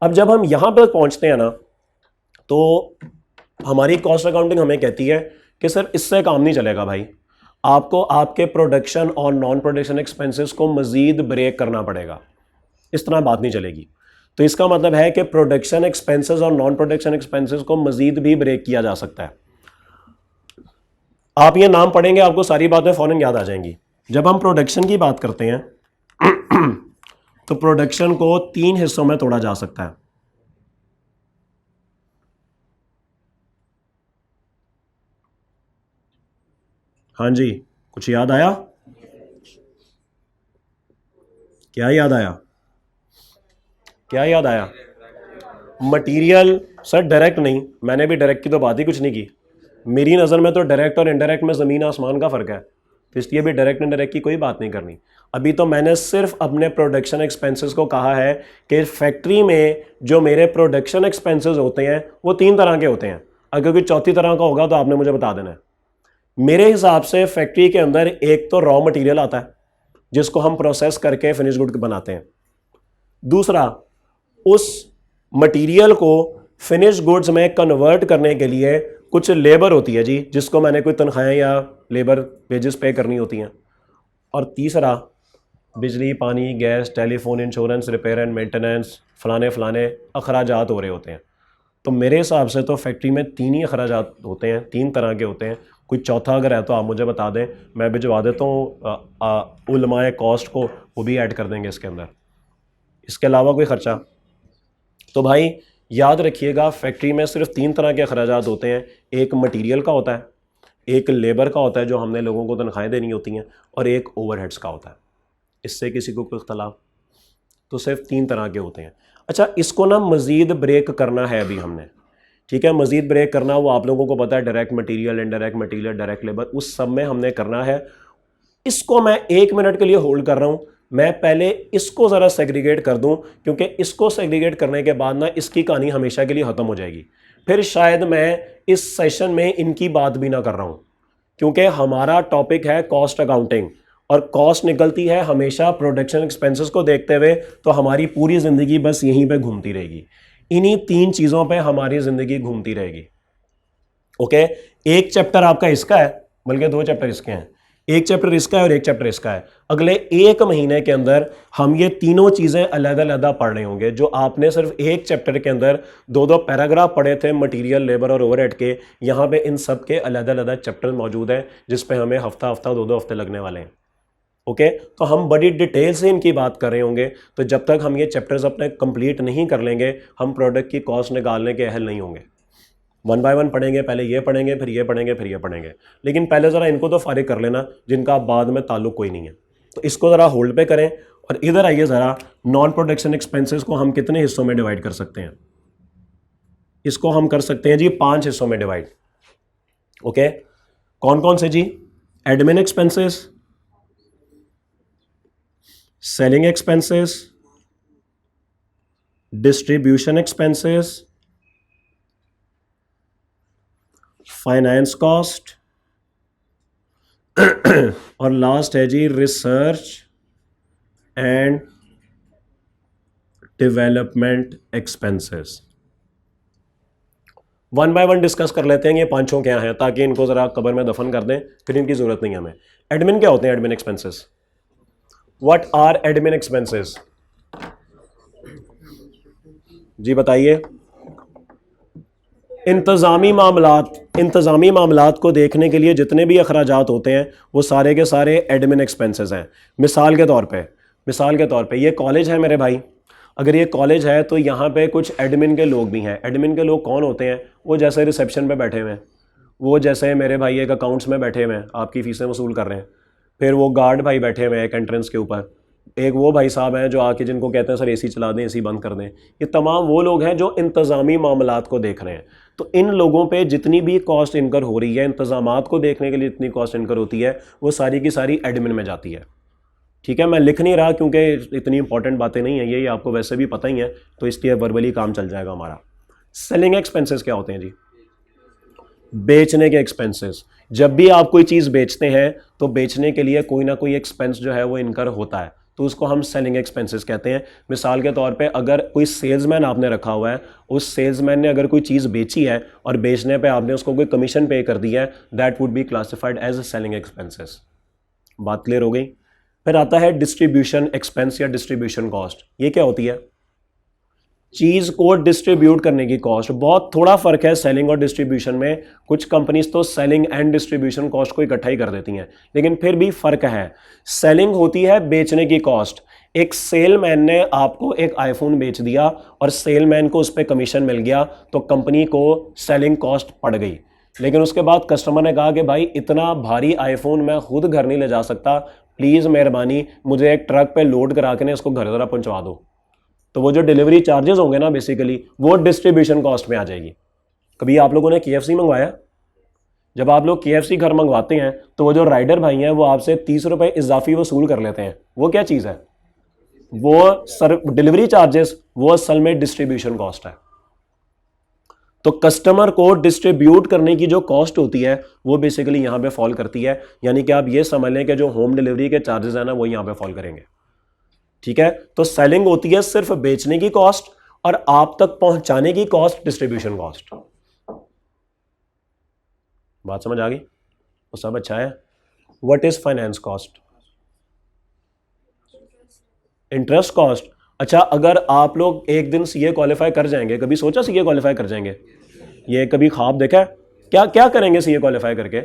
अब जब हम यहां पर पहुंचते हैं ना, तो हमारी कॉस्ट अकाउंटिंग हमें कहती है कि सर इससे काम नहीं चलेगा भाई, आपको आपके प्रोडक्शन और नॉन प्रोडक्शन एक्सपेंसेस को मजीद ब्रेक करना पड़ेगा, इस तरह बात नहीं चलेगी। तो इसका मतलब है कि प्रोडक्शन एक्सपेंसेस और नॉन प्रोडक्शन एक्सपेंसेस को मजीद भी ब्रेक किया जा सकता है। आप ये नाम पढ़ेंगे, आपको सारी बातें फौरन याद आ जाएंगी। जब हम प्रोडक्शन की बात करते हैं तो प्रोडक्शन को 3 हिस्सों में तोड़ा जा सकता है। हाँ जी, कुछ याद आया? क्या याद आया? क्या याद आया? मटेरियल सर डायरेक्ट नहीं, मैंने भी डायरेक्ट की तो बात ही कुछ नहीं की। मेरी नज़र में तो डायरेक्ट और इनडायरेक्ट में ज़मीन आसमान का फ़र्क है, तो इसलिए भी डायरेक्ट इनडायरेक्ट की कोई बात नहीं करनी। अभी तो मैंने सिर्फ अपने प्रोडक्शन एक्सपेंसेस को कहा है कि फैक्ट्री में जो मेरे प्रोडक्शन एक्सपेंसेस होते हैं वो 3 तरह के होते हैं। अगर कोई चौथी तरह का होगा तो आपने मुझे बता देना है। मेरे हिसाब से फैक्ट्री के अंदर एक तो रॉ मटेरियल आता है जिसको हम प्रोसेस करके फिनिश गुड बनाते हैं। दूसरा, उस मटेरियल को फिनिश गुड्स में कन्वर्ट करने के लिए कुछ लेबर होती है जी, जिसको मैंने कोई तनख्वाहें या लेबर वेजेस पे करनी होती हैं। और तीसरा, बिजली, पानी, gas, telephone, insurance, repair and maintenance, फलाने फलाने अखराजात हो रहे होते हैं। तो मेरे हिसाब से तो फैक्ट्री में 3 ही अखराजात होते हैं, 3 तरह के होते हैं। कोई चौथा अगर है तो आप मुझे बता दें, मैं भिजवा देता हूँ उलमाए कॉस्ट को, वो भी ऐड कर देंगे इसके अंदर। इसके अलावा कोई ख़र्चा? तो भाई याद रखिएगा, फैक्ट्री में सिर्फ 3 तरह के अखराजात होते हैं। एक मटेरियल का होता है, एक लेबर का होता है जो हमने लोगों को तनख्वाहें देनी होती हैं, और एक ओवरहेड्स का होता है। इससे किसी को कोई इख्तलाफ? तो सिर्फ 3 तरह के होते हैं। अच्छा, इसको ना मज़ीद ब्रेक करना है अभी हमने, ठीक है। मज़ीद ब्रेक करना वो आप लोगों को पता है, direct material, indirect material, direct labour, उस सब में हमने करना है। इसको मैं 1 मिनट के लिए होल्ड कर रहा हूं, मैं पहले इसको ज़रा सेग्रीगेट कर दूं, क्योंकि इसको सेग्रीगेट करने के बाद ना इसकी कहानी हमेशा के लिए ख़त्म हो जाएगी। फिर शायद मैं इस सेशन में इनकी बात भी ना कर रहा हूं, क्योंकि हमारा टॉपिक है कॉस्ट अकाउंटिंग, और कॉस्ट निकलती है हमेशा प्रोडक्शन एक्सपेंसेस को देखते हुए। तो हमारी पूरी ज़िंदगी बस यहीं पे घूमती रहेगी, इन्हीं 3 चीज़ों पे हमारी ज़िंदगी घूमती रहेगी। ओके, एक चैप्टर आपका इसका है, बल्कि 2 चैप्टर इसके हैं। एक चैप्टर इसका है और एक चैप्टर इसका है। अगले 1 महीने के अंदर हम ये तीनों चीज़ें अलग अलग पढ़ रहे होंगे। जो आपने सिर्फ एक चैप्टर के अंदर 2-2 पैराग्राफ पढ़े थे मटेरियल, लेबर और ओवरहेड के, यहाँ पे इन सब के अलग अलग चैप्टर मौजूद हैं, जिस पे हमें हफ्ता 2-2 हफ्ते लगने वाले हैं। ओके, तो हम बड़ी डिटेल से इनकी बात कर रहे होंगे। तो जब तक हम ये चैप्टर्स अपने कंप्लीट नहीं कर लेंगे, हम प्रोडक्ट की कॉस्ट निकालने के अहल नहीं होंगे। 1 बाय 1 पढ़ेंगे, पहले ये पढ़ेंगे, फिर ये पढ़ेंगे, फिर ये पढ़ेंगे। लेकिन पहले ज़रा इनको तो फारिग कर लेना जिनका बाद में ताल्लुक कोई नहीं है। तो इसको ज़रा होल्ड पे करें, और इधर आइए ज़रा, नॉन प्रोडक्शन एक्सपेंसेस को हम कितने हिस्सों में डिवाइड कर सकते हैं? इसको हम कर सकते हैं जी 5 हिस्सों में डिवाइड। ओके, कौन कौन से जी? Admin expenses, selling expenses, distribution expenses, finance cost, और लास्ट है जी research and development expenses. One by one discuss कर लेते हैं ये पांचों क्या हैं, ताकि इनको ज़रा कब्र में दफन कर दें, फिर इनकी ज़रूरत नहीं है हमें। एडमिन क्या होते हैं? Admin expenses, what are admin expenses? जी बताइए। इंतज़ामी मामलात को देखने के लिए जितने भी अखराजात होते हैं वो सारे के सारे एडमिन एक्सपेंसेस हैं। मिसाल के तौर पे ये कॉलेज है मेरे भाई, अगर ये कॉलेज है तो यहाँ पे कुछ एडमिन के लोग भी हैं। एडमिन के लोग कौन होते हैं? वो जैसे रिसेप्शन पे बैठे हुए हैं, वो जैसे मेरे भाई एक अकाउंट्स में बैठे हुए हैं, आपकी फ़ीसें वसूल कर रहे हैं। फिर वो गार्ड भाई बैठे हुए हैं एक एंट्रेंस के ऊपर, एक वो भाई साहब हैं जो आके जिनको कहते हैं सर एसी चला दें, एसी बंद कर दें। ये तमाम वो लोग हैं जो इंतज़ामी मामलात को देख रहे हैं। तो इन लोगों पे जितनी भी कॉस्ट इनकर हो रही है, इंतज़ामात को देखने के लिए जितनी कॉस्ट इनकर होती है, वो सारी की सारी एडमिन में जाती है। ठीक है, मैं लिख नहीं रहा क्योंकि इतनी इंपॉर्टेंट बातें नहीं है, ये आपको वैसे भी पता ही है, तो इसलिए वर्बली काम चल जाएगा हमारा। सेलिंग एक्सपेंसेस क्या होते हैं जी? बेचने के एक्सपेंसेस। जब भी आप कोई चीज़ बेचते हैं तो बेचने के लिए कोई ना कोई एक्सपेंस जो है वो इनकर होता है, तो उसको हम सेलिंग एक्सपेंसेस कहते हैं। मिसाल के तौर पे अगर कोई सेल्समैन आपने रखा हुआ है, उस सेल्समैन ने अगर कोई चीज़ बेची है और बेचने पे आपने उसको कोई कमीशन पे कर दिया है, that would be classified as selling expenses. बात क्लियर हो गई? फिर आता है डिस्ट्रीब्यूशन एक्सपेंस या डिस्ट्रीब्यूशन कॉस्ट। ये क्या होती है? चीज़ को डिस्ट्रीब्यूट करने की कॉस्ट। बहुत थोड़ा फर्क है सेलिंग और डिस्ट्रीब्यूशन में। कुछ कंपनीज तो सेलिंग एंड डिस्ट्रीब्यूशन कॉस्ट को इकट्ठा ही कर देती हैं, लेकिन फिर भी फर्क है। सेलिंग होती है बेचने की कॉस्ट। एक सेलमैन ने आपको एक आईफोन बेच दिया और सेलमैन को उस पर कमीशन मिल गया, तो कंपनी को सेलिंग कॉस्ट पड़ गई। लेकिन उसके बाद कस्टमर ने कहा कि भाई इतना भारी आईफोन मैं खुद घर नहीं ले जा सकता, प्लीज़ मेहरबानी मुझे एक ट्रक पे लोड करा के उसको घर ज़रा पहुंचवा दो। तो वो जो डिलीवरी चार्जेस होंगे ना, बेसिकली वो डिस्ट्रीब्यूशन कॉस्ट में आ जाएगी। कभी आप लोगों ने KFC मंगवाया? जब आप लोग KFC घर मंगवाते हैं तो वो जो राइडर भाई हैं वो आपसे 30 रुपए इजाफी वसूल कर लेते हैं। वो क्या चीज़ है? वो सर डिलीवरी चार्जेस, वो असल में डिस्ट्रीब्यूशन कॉस्ट है। तो कस्टमर को डिस्ट्रीब्यूट करने की जो कॉस्ट होती है वो बेसिकली यहां पे फॉल करती है। यानी कि आप ये समझ लें कि जो होम डिलीवरी के चार्जेस है ना, वो यहां पे फॉल करेंगे। ठीक है, तो सेलिंग होती है सिर्फ बेचने की कॉस्ट, और आप तक पहुंचाने की कॉस्ट डिस्ट्रीब्यूशन कॉस्ट। बात समझ आ गई? वो सब अच्छा है। What is finance cost? Interest cost. अच्छा, अगर आप लोग एक दिन सीए क्वालिफाई कर जाएंगे, कभी सोचा सीए क्वालिफाई कर जाएंगे? ये कभी ख्वाब देखा है? क्या क्या करेंगे सीए क्वालिफाई करके?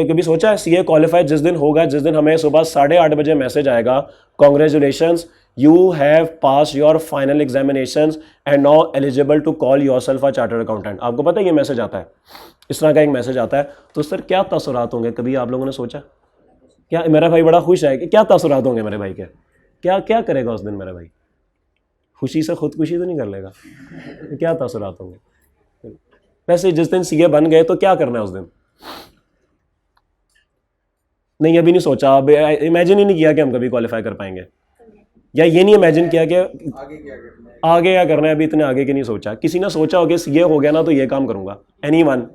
कभी सोचा है? सीए क्वालिफाई जिस दिन होगा, जिस दिन हमें सुबह 8:30 बजे मैसेज आएगा, congratulations you have pass your final examinations and now eligible to call yourself a chartered accountant. आपको पता है ये मैसेज आता है, इस तरह का एक मैसेज आता है, तो सर क्या तासुरात होंगे? कभी आप लोगों ने सोचा? क्या मेरा भाई बड़ा खुश है कि क्या तासुरात होंगे मेरे भाई के? क्या क्या करेगा उस दिन मेरा भाई? खुशी से खुदकुशी तो नहीं कर लेगा? क्या तासुरात होंगे? वैसे जिस दिन सीए बन गए तो क्या करना है उस दिन? नहीं, अभी नहीं सोचा, अब इमेजिन ही नहीं किया कि हम कभी क्वालिफाई कर पाएंगे, या ये नहीं इमेजिन किया कि आगे क्या करना है। अभी इतने आगे की नहीं सोचा। किसी ने सोचा हो कि सीए हो गया ना तो ये काम करूंगा? एनीवन?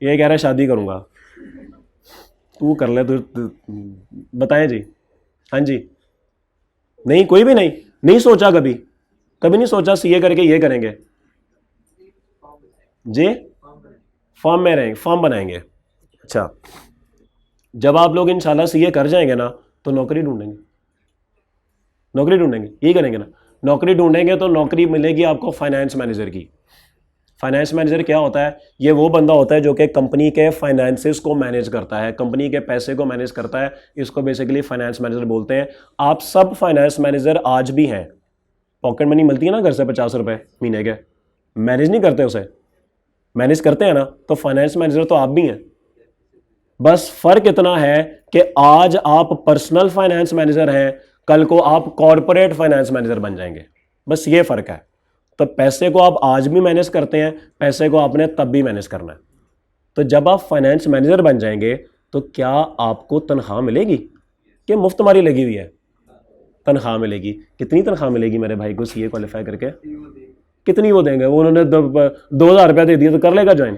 ये कह रहा है शादी करूंगा। तू कर ले, तू बताएं जी। हाँ जी, नहीं कोई भी नहीं सोचा, कभी कभी नहीं सोचा सीए करके ये करेंगे जी? फॉर्म में रहेंगे, फॉर्म बनाएंगे। अच्छा, जब आप लोग इंशाल्लाह सीए कर जाएंगे ना तो नौकरी ढूंढेंगे, यही करेंगे ना। नौकरी ढूंढेंगे तो नौकरी मिलेगी आपको फाइनेंस मैनेजर की। फाइनेंस मैनेजर क्या होता है? ये वो बंदा होता है जो कि कंपनी के फाइनेंसेस को मैनेज करता है, कंपनी के पैसे को मैनेज करता है। इसको बेसिकली फाइनेंस मैनेजर बोलते हैं। आप सब फाइनेंस मैनेजर आज भी हैं। पॉकेट मनी मिलती है ना घर से 50 रुपए महीने के, मैनेज नहीं करते उसे? मैनेज करते हैं ना, तो फाइनेंस मैनेजर तो आप भी हैं। बस फर्क इतना है कि आज आप पर्सनल फाइनेंस मैनेजर हैं, कल को आप कॉर्पोरेट फाइनेंस मैनेजर बन जाएंगे। बस ये फर्क है। तो पैसे को आप आज भी मैनेज करते हैं, पैसे को आपने तब भी मैनेज करना है। तो जब आप फाइनेंस मैनेजर बन जाएंगे तो क्या आपको तनख्वाह मिलेगी कि मुफ्त मारी लगी हुई है? तनख्वाह मिलेगी। कितनी तनख्वाह मिलेगी मेरे भाई को सीए क्वालिफाई करके? कितनी वो देंगे? वो उन्होंने 2,000 रुपया दे दिया तो कर लेगा ज्वाइन?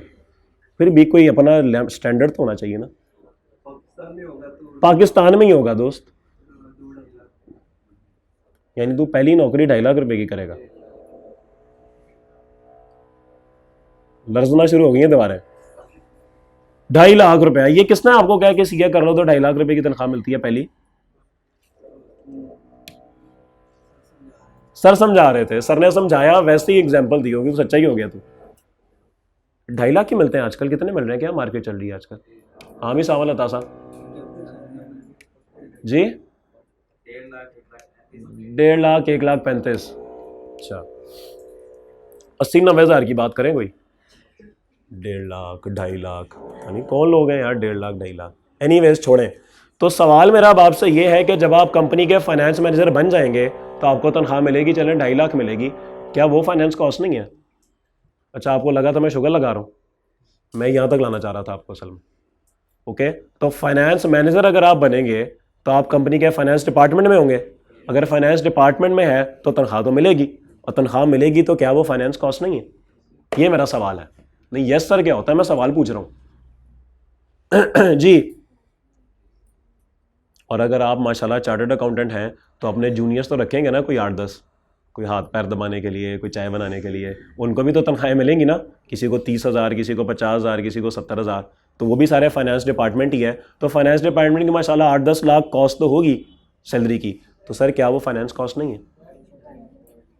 फिर भी कोई अपना स्टैंडर्ड तो होना चाहिए ना। पाकिस्तान में ही होगा दोस्त, यानी तू पहली नौकरी 2.5 लाख रुपए की करेगा। लरसना शुरू हो गई है दोबारा। 2.5 लाख रुपया, ये किसने आपको कहा कि सीए कर लो तो 2.5 लाख रुपए की तनख्वाह मिलती है? पहली सर समझा रहे थे, सर ने समझाया, वैसे ही एग्जाम्पल दी होगी तो सच्चा ही हो गया। तो 2.5 लाख ही मिलते हैं आजकल? कितने मिल रहे हैं, क्या मार्केट चल रही है आजकल? हाँ भी सावल अता साहब जी, 1.5 लाख, 1,35,000। अच्छा, 80-90 हज़ार की बात करें कोई? 1.5 लाख, 2.5 लाख, यानी कौन लोग हैं यार 1.5 लाख, 2.5 लाख। एनीवेज छोड़ें। तो सवाल मेरा अब आपसे ये है कि जब आप कंपनी के फाइनेंस मैनेजर बन जाएंगे तो आपको तनख्वाह मिलेगी, चलें 2.5 लाख मिलेगी, क्या वो फाइनेंस कॉस्ट नहीं है? अच्छा, आपको लगा था मैं शुगर लगा रहा हूँ, मैं यहाँ तक लाना चाह रहा था आपको असल में। ओके, तो फाइनेंस मैनेजर अगर आप बनेंगे तो आप कंपनी के फाइनेंस डिपार्टमेंट में होंगे। अगर फाइनेंस डिपार्टमेंट में है तो तनख्वाह तो मिलेगी, और तनख्वाह मिलेगी तो क्या वो फाइनेंस कॉस्ट नहीं है? ये मेरा सवाल है। नहीं यस सर क्या होता है, मैं सवाल पूछ रहा हूं जी। और अगर आप माशाल्लाह चार्टर्ड अकाउंटेंट हैं तो अपने जूनियर्स तो रखेंगे ना, कोई 8-10, कोई हाथ पैर दबाने के लिए, कोई चाय बनाने के लिए, उनको भी तो तनख्वाहें मिलेंगी ना। किसी को 30,000, किसी को 50,000, किसी को 70,000, तो वो भी सारे फाइनेंस डिपार्टमेंट ही है। तो फाइनेंस डिपार्टमेंट की माशाल्लाह 8-10 लाख कॉस्ट तो होगी सैलरी की, तो सर क्या वो फाइनेंस कॉस्ट नहीं है?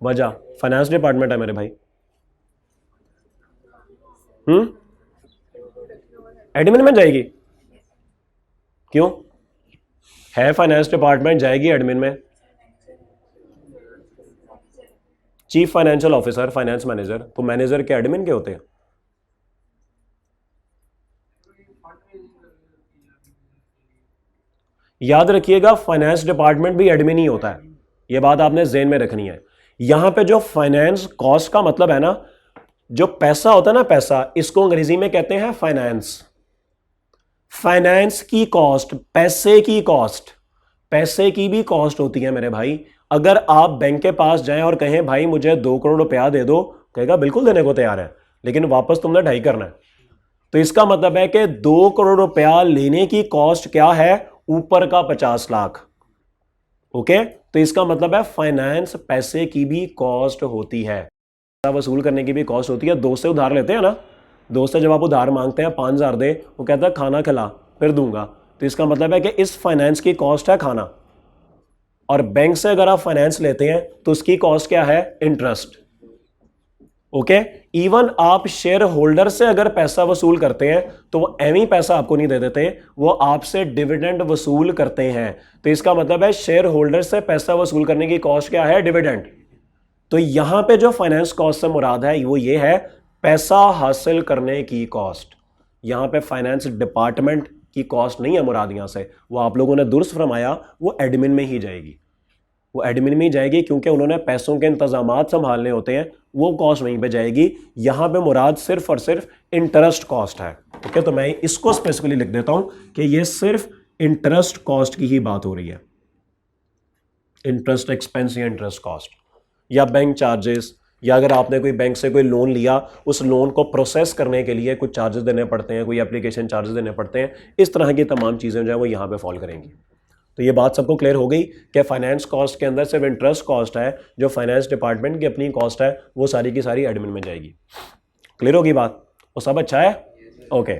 वजह फाइनेंस डिपार्टमेंट है मेरे भाई। एडमिन में जाएगी? क्यों? है फाइनेंस डिपार्टमेंट, जाएगी एडमिन में। Chief financial officer, finance manager, तो मैनेजर के एडमिन के होते हैं? याद रखिएगा फाइनेंस डिपार्टमेंट भी एडमिन ही होता है, यह बात आपने ज़हन में रखनी है। यहां पे जो फाइनेंस कॉस्ट का मतलब है ना, जो पैसा होता है ना, पैसा, इसको अंग्रेजी में कहते हैं फाइनेंस। फाइनेंस की कॉस्ट, पैसे की कॉस्ट, पैसे की भी कॉस्ट होती है मेरे भाई। अगर आप बैंक के पास जाएं और कहें भाई मुझे 2 करोड़ रुपया दे दो, कहेगा बिल्कुल देने को तैयार है, लेकिन वापस तुमने 2.5 करना है। तो इसका मतलब है कि 2 करोड़ रुपया लेने की कॉस्ट क्या है? ऊपर का 50 लाख। ओके, तो इसका मतलब है फाइनेंस पैसे की भी कॉस्ट होती है, वसूल करने की भी कॉस्ट होती है। दोस्त से उधार लेते हैं ना, दोस्त से जब आप उधार मांगते हैं 5,000 दे, वो कहता है खाना खिला फिर दूंगा, तो इसका मतलब है कि इस फाइनेंस की कॉस्ट है खाना। और बैंक से अगर आप फाइनेंस लेते हैं तो उसकी कॉस्ट क्या है? इंटरेस्ट। ओके, इवन आप शेयर होल्डर से अगर पैसा वसूल करते हैं तो वो एवं ही पैसा आपको नहीं दे देते, वो आपसे डिविडेंड वसूल करते हैं। तो इसका मतलब है शेयर होल्डर से पैसा वसूल करने की कॉस्ट क्या है? डिविडेंड। तो यहां पे जो फाइनेंस कॉस्ट से मुराद है वो ये है पैसा हासिल करने की कॉस्ट। यहां पे फाइनेंस डिपार्टमेंट की कॉस्ट नहीं है मुराद यहां से, वो आप लोगों ने दुरुस्त फरमाया, वो एडमिन में ही जाएगी, वो एडमिन में ही जाएगी, क्योंकि उन्होंने पैसों के इंतजामात संभालने होते हैं, वो कॉस्ट वहीं पे जाएगी। यहां पे मुराद सिर्फ और सिर्फ इंटरेस्ट कॉस्ट है। ओके, तो मैं इसको स्पेसिफिकली लिख देता हूं कि ये सिर्फ इंटरेस्ट कॉस्ट की ही बात हो रही है, इंटरेस्ट एक्सपेंस या इंटरेस्ट कॉस्ट, या बैंक चार्जेस, या अगर आपने कोई बैंक से कोई लोन लिया, उस लोन को प्रोसेस करने के लिए कुछ चार्जेस देने पड़ते हैं, कोई एप्लीकेशन चार्जेस देने पड़ते हैं, इस तरह की तमाम चीज़ें जो है वो यहाँ पे फॉल करेंगी। तो ये बात सबको क्लियर हो गई कि फाइनेंस कॉस्ट के अंदर सिर्फ इंटरेस्ट कॉस्ट है, जो फाइनेंस डिपार्टमेंट की अपनी कॉस्ट है वो सारी की सारी एडमिन में जाएगी। क्लियर होगी बात? वो सब अच्छा है? ओके,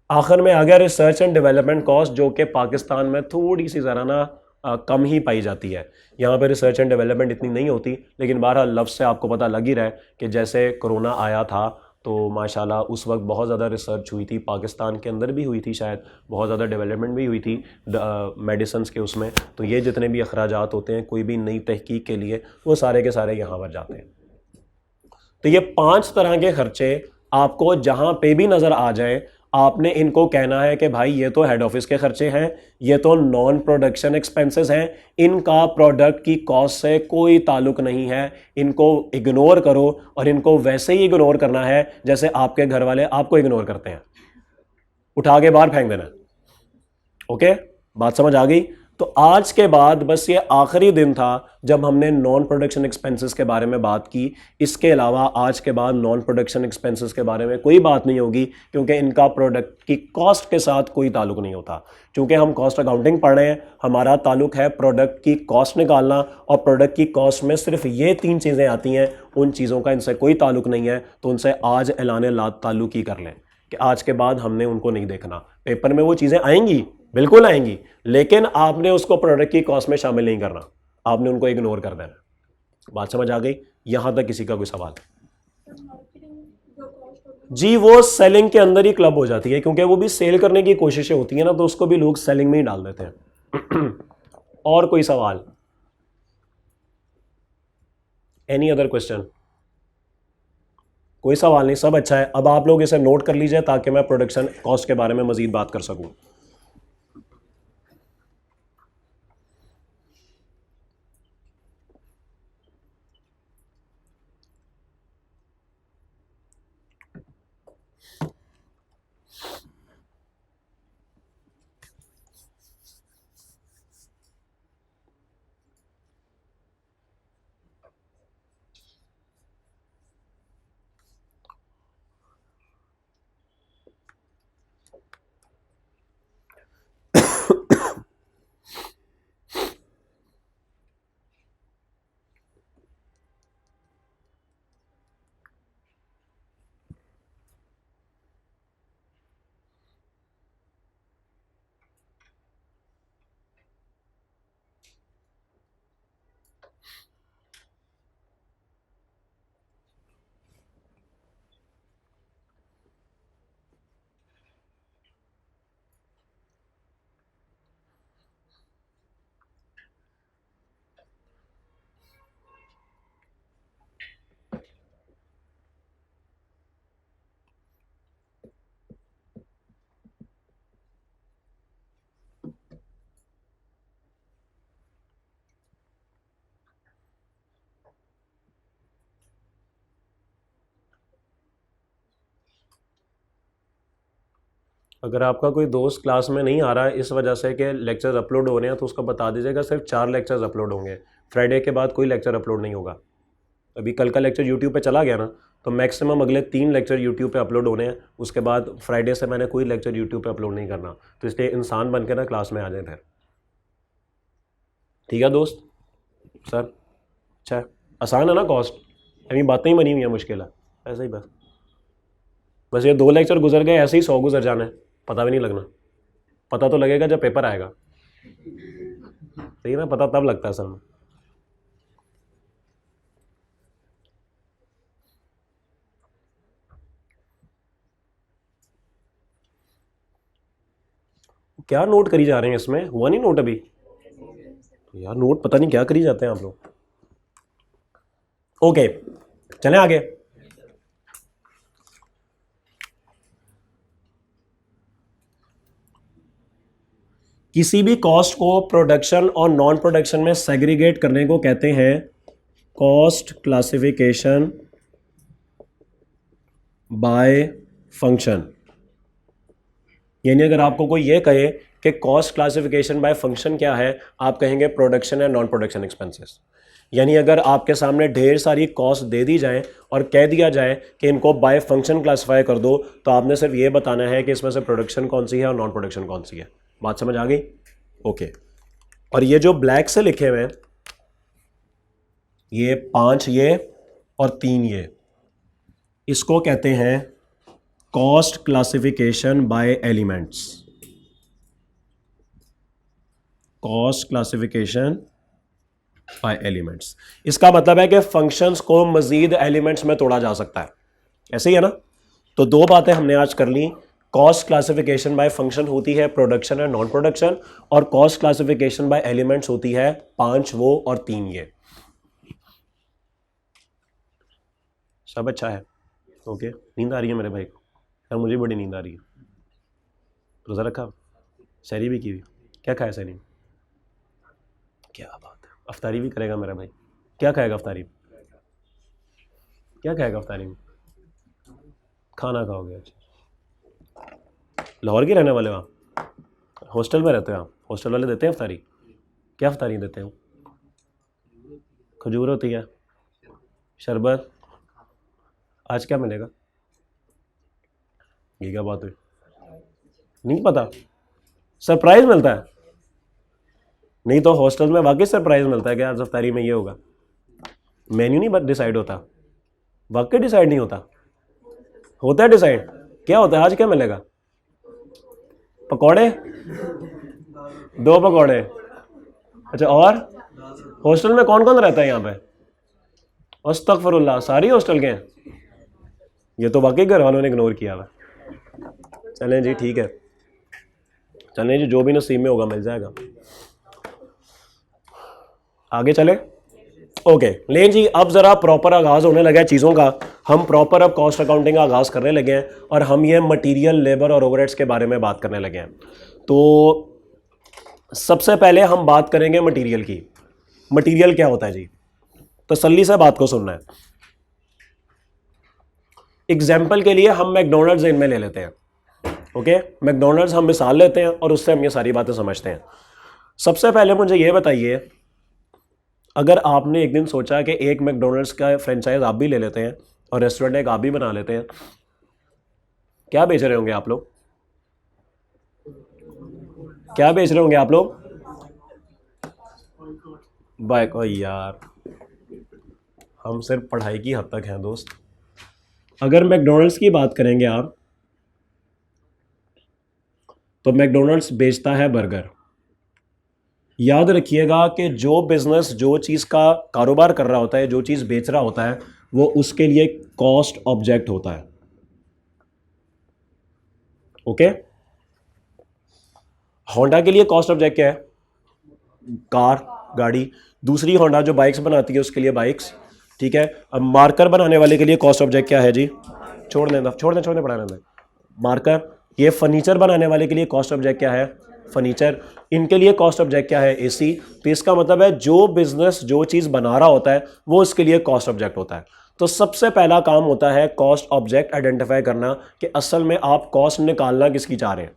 आखिर में आ गया रिसर्च एंड डेवलपमेंट कॉस्ट, जो कि पाकिस्तान में थोड़ी सी ज़रा ना कम ही पाई जाती है। यहाँ पे रिसर्च एंड डेवलपमेंट इतनी नहीं होती, लेकिन बहरहाल लफ्ज़ से आपको पता लग ही रहा है कि जैसे कोरोना आया था तो माशाल्लाह उस वक्त बहुत ज़्यादा रिसर्च हुई थी, पाकिस्तान के अंदर भी हुई थी, शायद बहुत ज़्यादा डेवलपमेंट भी हुई थी मेडिसिन के उसमें। तो ये जितने भी अखराजात होते हैं कोई भी नई तहकीक के लिए, वो सारे के सारे यहाँ पर जाते हैं। तो ये 5 तरह के खर्चे आपको जहाँ पे भी नज़र आ जाए, आपने इनको कहना है कि भाई ये तो हेड ऑफिस के खर्चे हैं, ये तो नॉन प्रोडक्शन एक्सपेंसेस हैं, इनका प्रोडक्ट की कॉस्ट से कोई ताल्लुक नहीं है, इनको इग्नोर करो। और इनको वैसे ही इग्नोर करना है जैसे आपके घर वाले आपको इग्नोर करते हैं, उठा के बाहर फेंक देना। ओके, बात समझ आ गई? तो आज के बाद बस ये आखिरी दिन था जब हमने नॉन प्रोडक्शन एक्सपेंसेस के बारे में बात की। इसके अलावा आज के बाद नॉन प्रोडक्शन एक्सपेंसेस के बारे में कोई बात नहीं होगी, क्योंकि इनका प्रोडक्ट की कॉस्ट के साथ कोई ताल्लुक नहीं होता। क्योंकि हम कॉस्ट अकाउंटिंग पढ़ रहे हैं, हमारा ताल्लुक है प्रोडक्ट की कॉस्ट निकालना, और प्रोडक्ट की कॉस्ट में सिर्फ ये 3 चीज़ें आती हैं, उन चीज़ों का इनसे कोई ताल्लुक नहीं है। तो उनसे आज ऐलान ताल्लुक ही कर लें कि आज के बाद हमने उनको नहीं देखना। पेपर में वो चीज़ें आएंगी, बिल्कुल आएंगी, लेकिन आपने उसको प्रोडक्ट की कॉस्ट में शामिल नहीं करना, आपने उनको इग्नोर कर देना। बात समझ आ गई? यहां तक किसी का कोई सवाल? जी, वो सेलिंग के अंदर ही क्लब हो जाती है, क्योंकि वो भी सेल करने की कोशिशें होती हैं ना, तो उसको भी लोग सेलिंग में ही डाल देते हैं। और कोई सवाल? Any other question? कोई सवाल नहीं, सब अच्छा है। अब आप लोग इसे नोट कर लीजिए ताकि मैं प्रोडक्शन कॉस्ट के बारे में मजीद बात कर सकूं। अगर आपका कोई दोस्त क्लास में नहीं आ रहा है इस वजह से कि लेक्चर्स अपलोड हो रहे हैं, तो उसको बता दीजिएगा सिर्फ 4 लेक्चर्स अपलोड होंगे। फ्राइडे के बाद कोई लेक्चर अपलोड नहीं होगा। अभी कल का लेक्चर यूट्यूब पे चला गया ना, तो मैक्सिमम अगले 3 लेक्चर यूट्यूब पे अपलोड होने हैं। उसके बाद फ्राइडे से मैंने कोई लेक्चर यूट्यूब पे अपलोड नहीं करना। तो इसलिए इंसान बन के ना क्लास में आ जाए फिर। ठीक है दोस्त? सर अच्छा, आसान है ना कॉस्ट? अभी बातें ही बनी हुई हैं, मुश्किल है ऐसे ही। बस ये 2 लेक्चर गुजर गए, ऐसे ही 100 गुजर जाने, पता भी नहीं लगना। पता तो लगेगा जब पेपर आएगा, सही ना? पता तब लगता है असल में। क्या नोट करी जा रहे हैं इसमें? हुआ नहीं नोट अभी? यार नोट पता नहीं क्या करी जाते हैं आप लोग। ओके, चलें आगे। किसी भी कॉस्ट को प्रोडक्शन और नॉन प्रोडक्शन में सेग्रीगेट करने को कहते हैं कॉस्ट क्लासिफिकेशन बाय फंक्शन। यानी अगर आपको कोई ये कहे कि कॉस्ट क्लासिफिकेशन बाय फंक्शन क्या है, आप कहेंगे production and non production expenses. यानी अगर आपके सामने ढेर सारी कॉस्ट दे दी जाए और कह दिया जाए कि इनको बाय फंक्शन क्लासिफाई कर दो, तो आपने सिर्फ ये बताना है कि इसमें से प्रोडक्शन कौन सी है और नॉन प्रोडक्शन कौन सी है। बात समझ आ गई? ओके। और ये जो ब्लैक से लिखे हुए हैं, ये 5 ये और 3 ये, इसको कहते हैं cost classification bye elements. Cost classification bye elements, इसका मतलब है कि फंक्शंस को मजीद एलिमेंट्स में तोड़ा जा सकता है। ऐसे ही है ना? तो 2 बातें हमने आज कर ली। कॉस्ट क्लासिफिकेशन बाय फंक्शन होती है प्रोडक्शन एंड नॉन प्रोडक्शन, और कॉस्ट क्लासिफिकेशन बाय एलिमेंट्स होती है 5 वो और 3 ये। सब अच्छा है? ओके। नींद आ रही है मेरे भाई को? यार मुझे बड़ी नींद आ रही है। रोज़ा रखा? सहरी भी की हुई? क्या खाया सहरी में? क्या बात है, अफ्तारी भी करेगा मेरा भाई? क्या खाएगा अफ्तारी में? क्या खाएगा अफ्तारी में? खाना खाओगे? अच्छा, लाहौर के रहने वाले हो आप? हॉस्टल में रहते हो आप? हॉस्टल वाले देते हैं अफ्तारी? क्या अफ्तारी देते हो? खजूर होती है, शरबत। आज क्या मिलेगा? ये क्या बात हुई? नहीं पता, सरप्राइज मिलता है? नहीं तो हॉस्टल में वाकई सरप्राइज मिलता है कि आज अफ्तारी में ये होगा? मेन्यू नहीं डिसाइड होता? वाकई डिसाइड नहीं होता? होता है डिसाइड। क्या होता है आज, क्या मिलेगा? पकौड़े, 2 पकौड़े। अच्छा, और हॉस्टल में कौन कौन रहता है यहाँ पे? अस्तगफिरुल्लाह, सारी हॉस्टल के हैं? ये तो वाकई घर वालों ने इग्नोर किया हुआ। चलें जी, ठीक है, चलें जी, जो भी नसीब में होगा मिल जाएगा। आगे चले। ओके, लेकिन जी अब ज़रा प्रॉपर आगाज़ होने लगा है चीज़ों का। हम प्रॉपर अब कॉस्ट अकाउंटिंग का आगाज़ करने लगे हैं और हम ये मटेरियल, लेबर और ओवरहेड्स के बारे में बात करने लगे हैं। तो सबसे पहले हम बात करेंगे मटेरियल की। मटेरियल क्या होता है जी? तसल्ली से बात को सुनना है। एग्जाम्पल के लिए हम मैकडोनल्ड्स इनमें ले लेते हैं। ओके, मैकडोनल्ड्स हम मिसाल लेते हैं और उससे हम ये सारी बातें समझते हैं। सबसे पहले मुझे ये बताइए, अगर आपने एक दिन सोचा कि एक मैकडोनल्ड्स का फ्रेंचाइज आप भी ले लेते हैं और रेस्टोरेंट एक आप भी बना लेते हैं, क्या बेच रहे होंगे आप लोग? क्या बेच रहे होंगे आप लोग? बाइक? ओ यार, हम सिर्फ पढ़ाई की हद तक हैं दोस्त। अगर मैकडोनल्ड्स की बात करेंगे आप, तो मैकडोनल्ड्स बेचता है बर्गर। याद रखिएगा कि जो बिजनेस जो चीज़ का कारोबार कर रहा होता है, जो चीज़ बेच रहा होता है, वो उसके लिए कॉस्ट ऑब्जेक्ट होता है। ओके, होंडा के लिए कॉस्ट ऑब्जेक्ट क्या है? कार, गाड़ी। दूसरी होंडा जो बाइक्स बनाती है उसके लिए बाइक्स। ठीक है, अब मार्कर बनाने वाले के लिए कॉस्ट ऑब्जेक्ट क्या है जी? छोड़ दें पढ़ाने में। मार्कर। ये फर्नीचर बनाने वाले के लिए कॉस्ट ऑब्जेक्ट क्या है? फर्नीचर। इनके लिए कॉस्ट ऑब्जेक्ट क्या है? एसी। तो इसका मतलब है जो बिजनेस जो चीज़ बना रहा होता है वो उसके लिए कॉस्ट ऑब्जेक्ट होता है। तो सबसे पहला काम होता है कॉस्ट ऑब्जेक्ट आइडेंटिफाई करना कि असल में आप कॉस्ट निकालना किसकी चाह रहे हैं।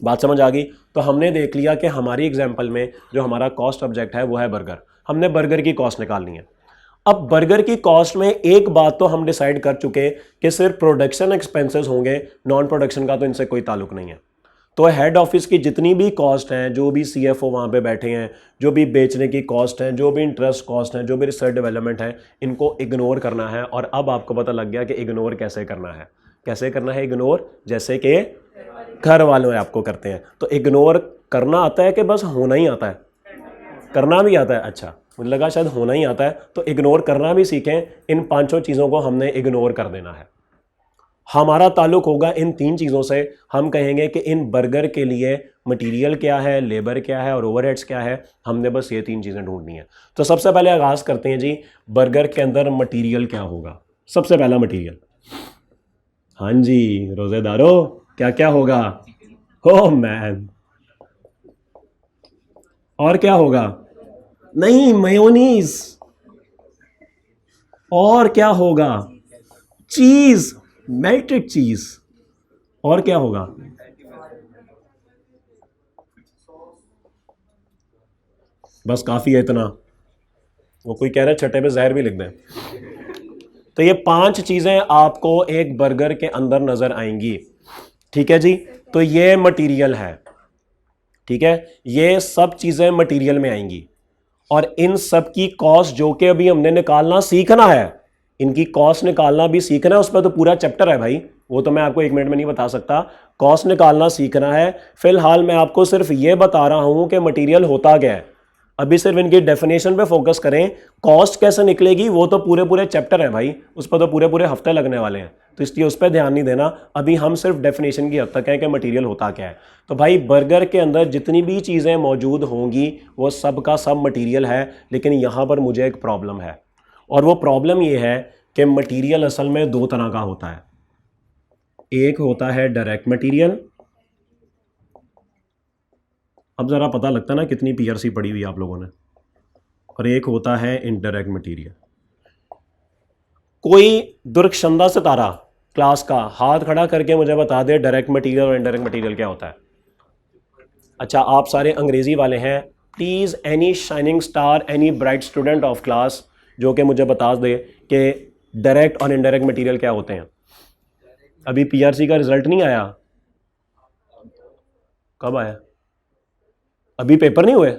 बात समझ आ गई? तो हमने देख लिया कि हमारी एग्जांपल में जो हमारा कॉस्ट ऑब्जेक्ट है वो है बर्गर। हमने बर्गर की कॉस्ट निकालनी है। अब बर्गर की कॉस्ट में एक बात तो हम डिसाइड कर चुके कि सिर्फ प्रोडक्शन एक्सपेंसेस होंगे, नॉन प्रोडक्शन का तो इनसे कोई ताल्लुक नहीं है। तो हेड ऑफिस की जितनी भी कॉस्ट हैं, जो भी सीएफओ वहाँ पे बैठे हैं, जो भी बेचने की कॉस्ट हैं, जो भी इंटरेस्ट कॉस्ट हैं, जो भी रिसर्च डेवलपमेंट है, इनको इग्नोर करना है। और अब आपको पता लग गया कि इग्नोर कैसे करना है। कैसे करना है इग्नोर? जैसे कि घर वालों आपको करते हैं। तो इग्नोर करना आता है कि बस होना ही आता है? करना भी आता है। अच्छा, मुझे लगा शायद होना ही आता है। तो इग्नोर करना भी सीखें। इन 5 चीज़ों को हमने इग्नोर कर देना है। हमारा ताल्लुक होगा इन 3 चीज़ों से। हम कहेंगे कि इन बर्गर के लिए मटेरियल क्या है, लेबर क्या है और ओवरहेड्स क्या है। हमने बस ये 3 चीज़ें ढूंढनी है। तो सबसे पहले आगाज़ करते हैं जी, बर्गर के अंदर मटेरियल क्या होगा? सबसे पहला मटेरियल, हाँ जी रोजेदारों, क्या क्या होगा? हो मैन, और क्या होगा? नहीं, मेयोनीज। और क्या होगा? चीज, मेल्टेड चीज। और क्या होगा? बस काफी है इतना? वो कोई कह रहा है छठे पे जहर भी लिख दें। तो ये 5 चीजें आपको एक बर्गर के अंदर नजर आएंगी। ठीक है जी, तो ये मटेरियल है। ठीक है, ये सब चीजें मटेरियल में आएंगी और इन सब की कॉस्ट जो कि अभी हमने निकालना सीखना है, इनकी कॉस्ट निकालना भी सीखना है। उस पर तो पूरा चैप्टर है भाई, वो तो मैं आपको 1 मिनट में नहीं बता सकता। कॉस्ट निकालना सीखना है। फिलहाल मैं आपको सिर्फ ये बता रहा हूं कि मटेरियल होता क्या है। अभी सिर्फ इनकी डेफिनेशन पे फोकस करें। कॉस्ट कैसे निकलेगी वो तो पूरे पूरे चैप्टर है भाई, उस पर तो पूरे पूरे हफ्ते लगने वाले हैं। तो इसलिए उस पर ध्यान नहीं देना। अभी हम सिर्फ डेफिनेशन की हद तक हैं कि मटेरियल होता क्या है। तो भाई बर्गर के अंदर जितनी भी चीज़ें मौजूद होंगी वो सब का सब मटेरियल है। लेकिन यहाँ पर मुझे एक प्रॉब्लम है, और वो प्रॉब्लम ये है कि मटेरियल असल में 2 तरह का होता है। एक होता है डायरेक्ट मटेरियल। अब ज़रा पता लगता ना कितनी पीआरसी पढ़ी हुई आप लोगों ने। और एक होता है इनडायरेक्ट मटेरियल। कोई दुर्गशंदा सितारा क्लास का हाथ खड़ा करके मुझे बता दे डायरेक्ट मटेरियल और इनडायरेक्ट मटेरियल क्या होता है। अच्छा, आप सारे अंग्रेजी वाले हैं, please any shining star, any bright student of class जो कि मुझे बता दे कि डायरेक्ट और इनडायरेक्ट मटेरियल क्या होते हैं। अभी पीआरसी का रिजल्ट नहीं आया, कब आया? अभी पेपर नहीं हुए?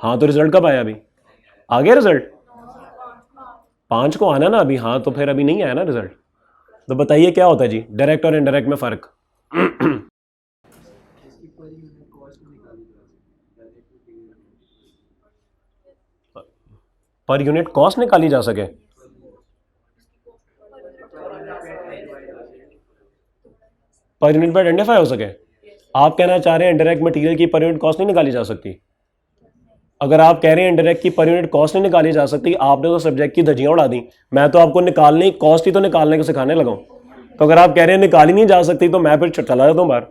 हाँ तो रिजल्ट कब आया? अभी आ गया रिजल्ट? 5 को आना ना अभी। हाँ तो फिर अभी नहीं आया ना रिजल्ट। तो बताइए क्या होता है जी डायरेक्ट और इनडायरेक्ट में फ़र्क? पर यूनिट कॉस्ट निकाली जा सके? पर यूनिट पर आइडेंटिफाई हो सके? आप कहना चाह रहे हैं इंडायरेक्ट मटेरियल की पर यूनिट कॉस्ट नहीं निकाली जा सकती? अगर आप कह रहे हैं इंडायरेक्ट की पर यूनिट कॉस्ट नहीं निकाली जा सकती, आपने तो सब्जेक्ट की धज्जियां उड़ा दी। मैं तो आपको निकालने कॉस्ट ही तो निकालने को सिखाने लगा हूं। तो अगर आप कह रहे हैं निकाली नहीं जा सकती तो मैं फिर चला जाता हूं बाहर।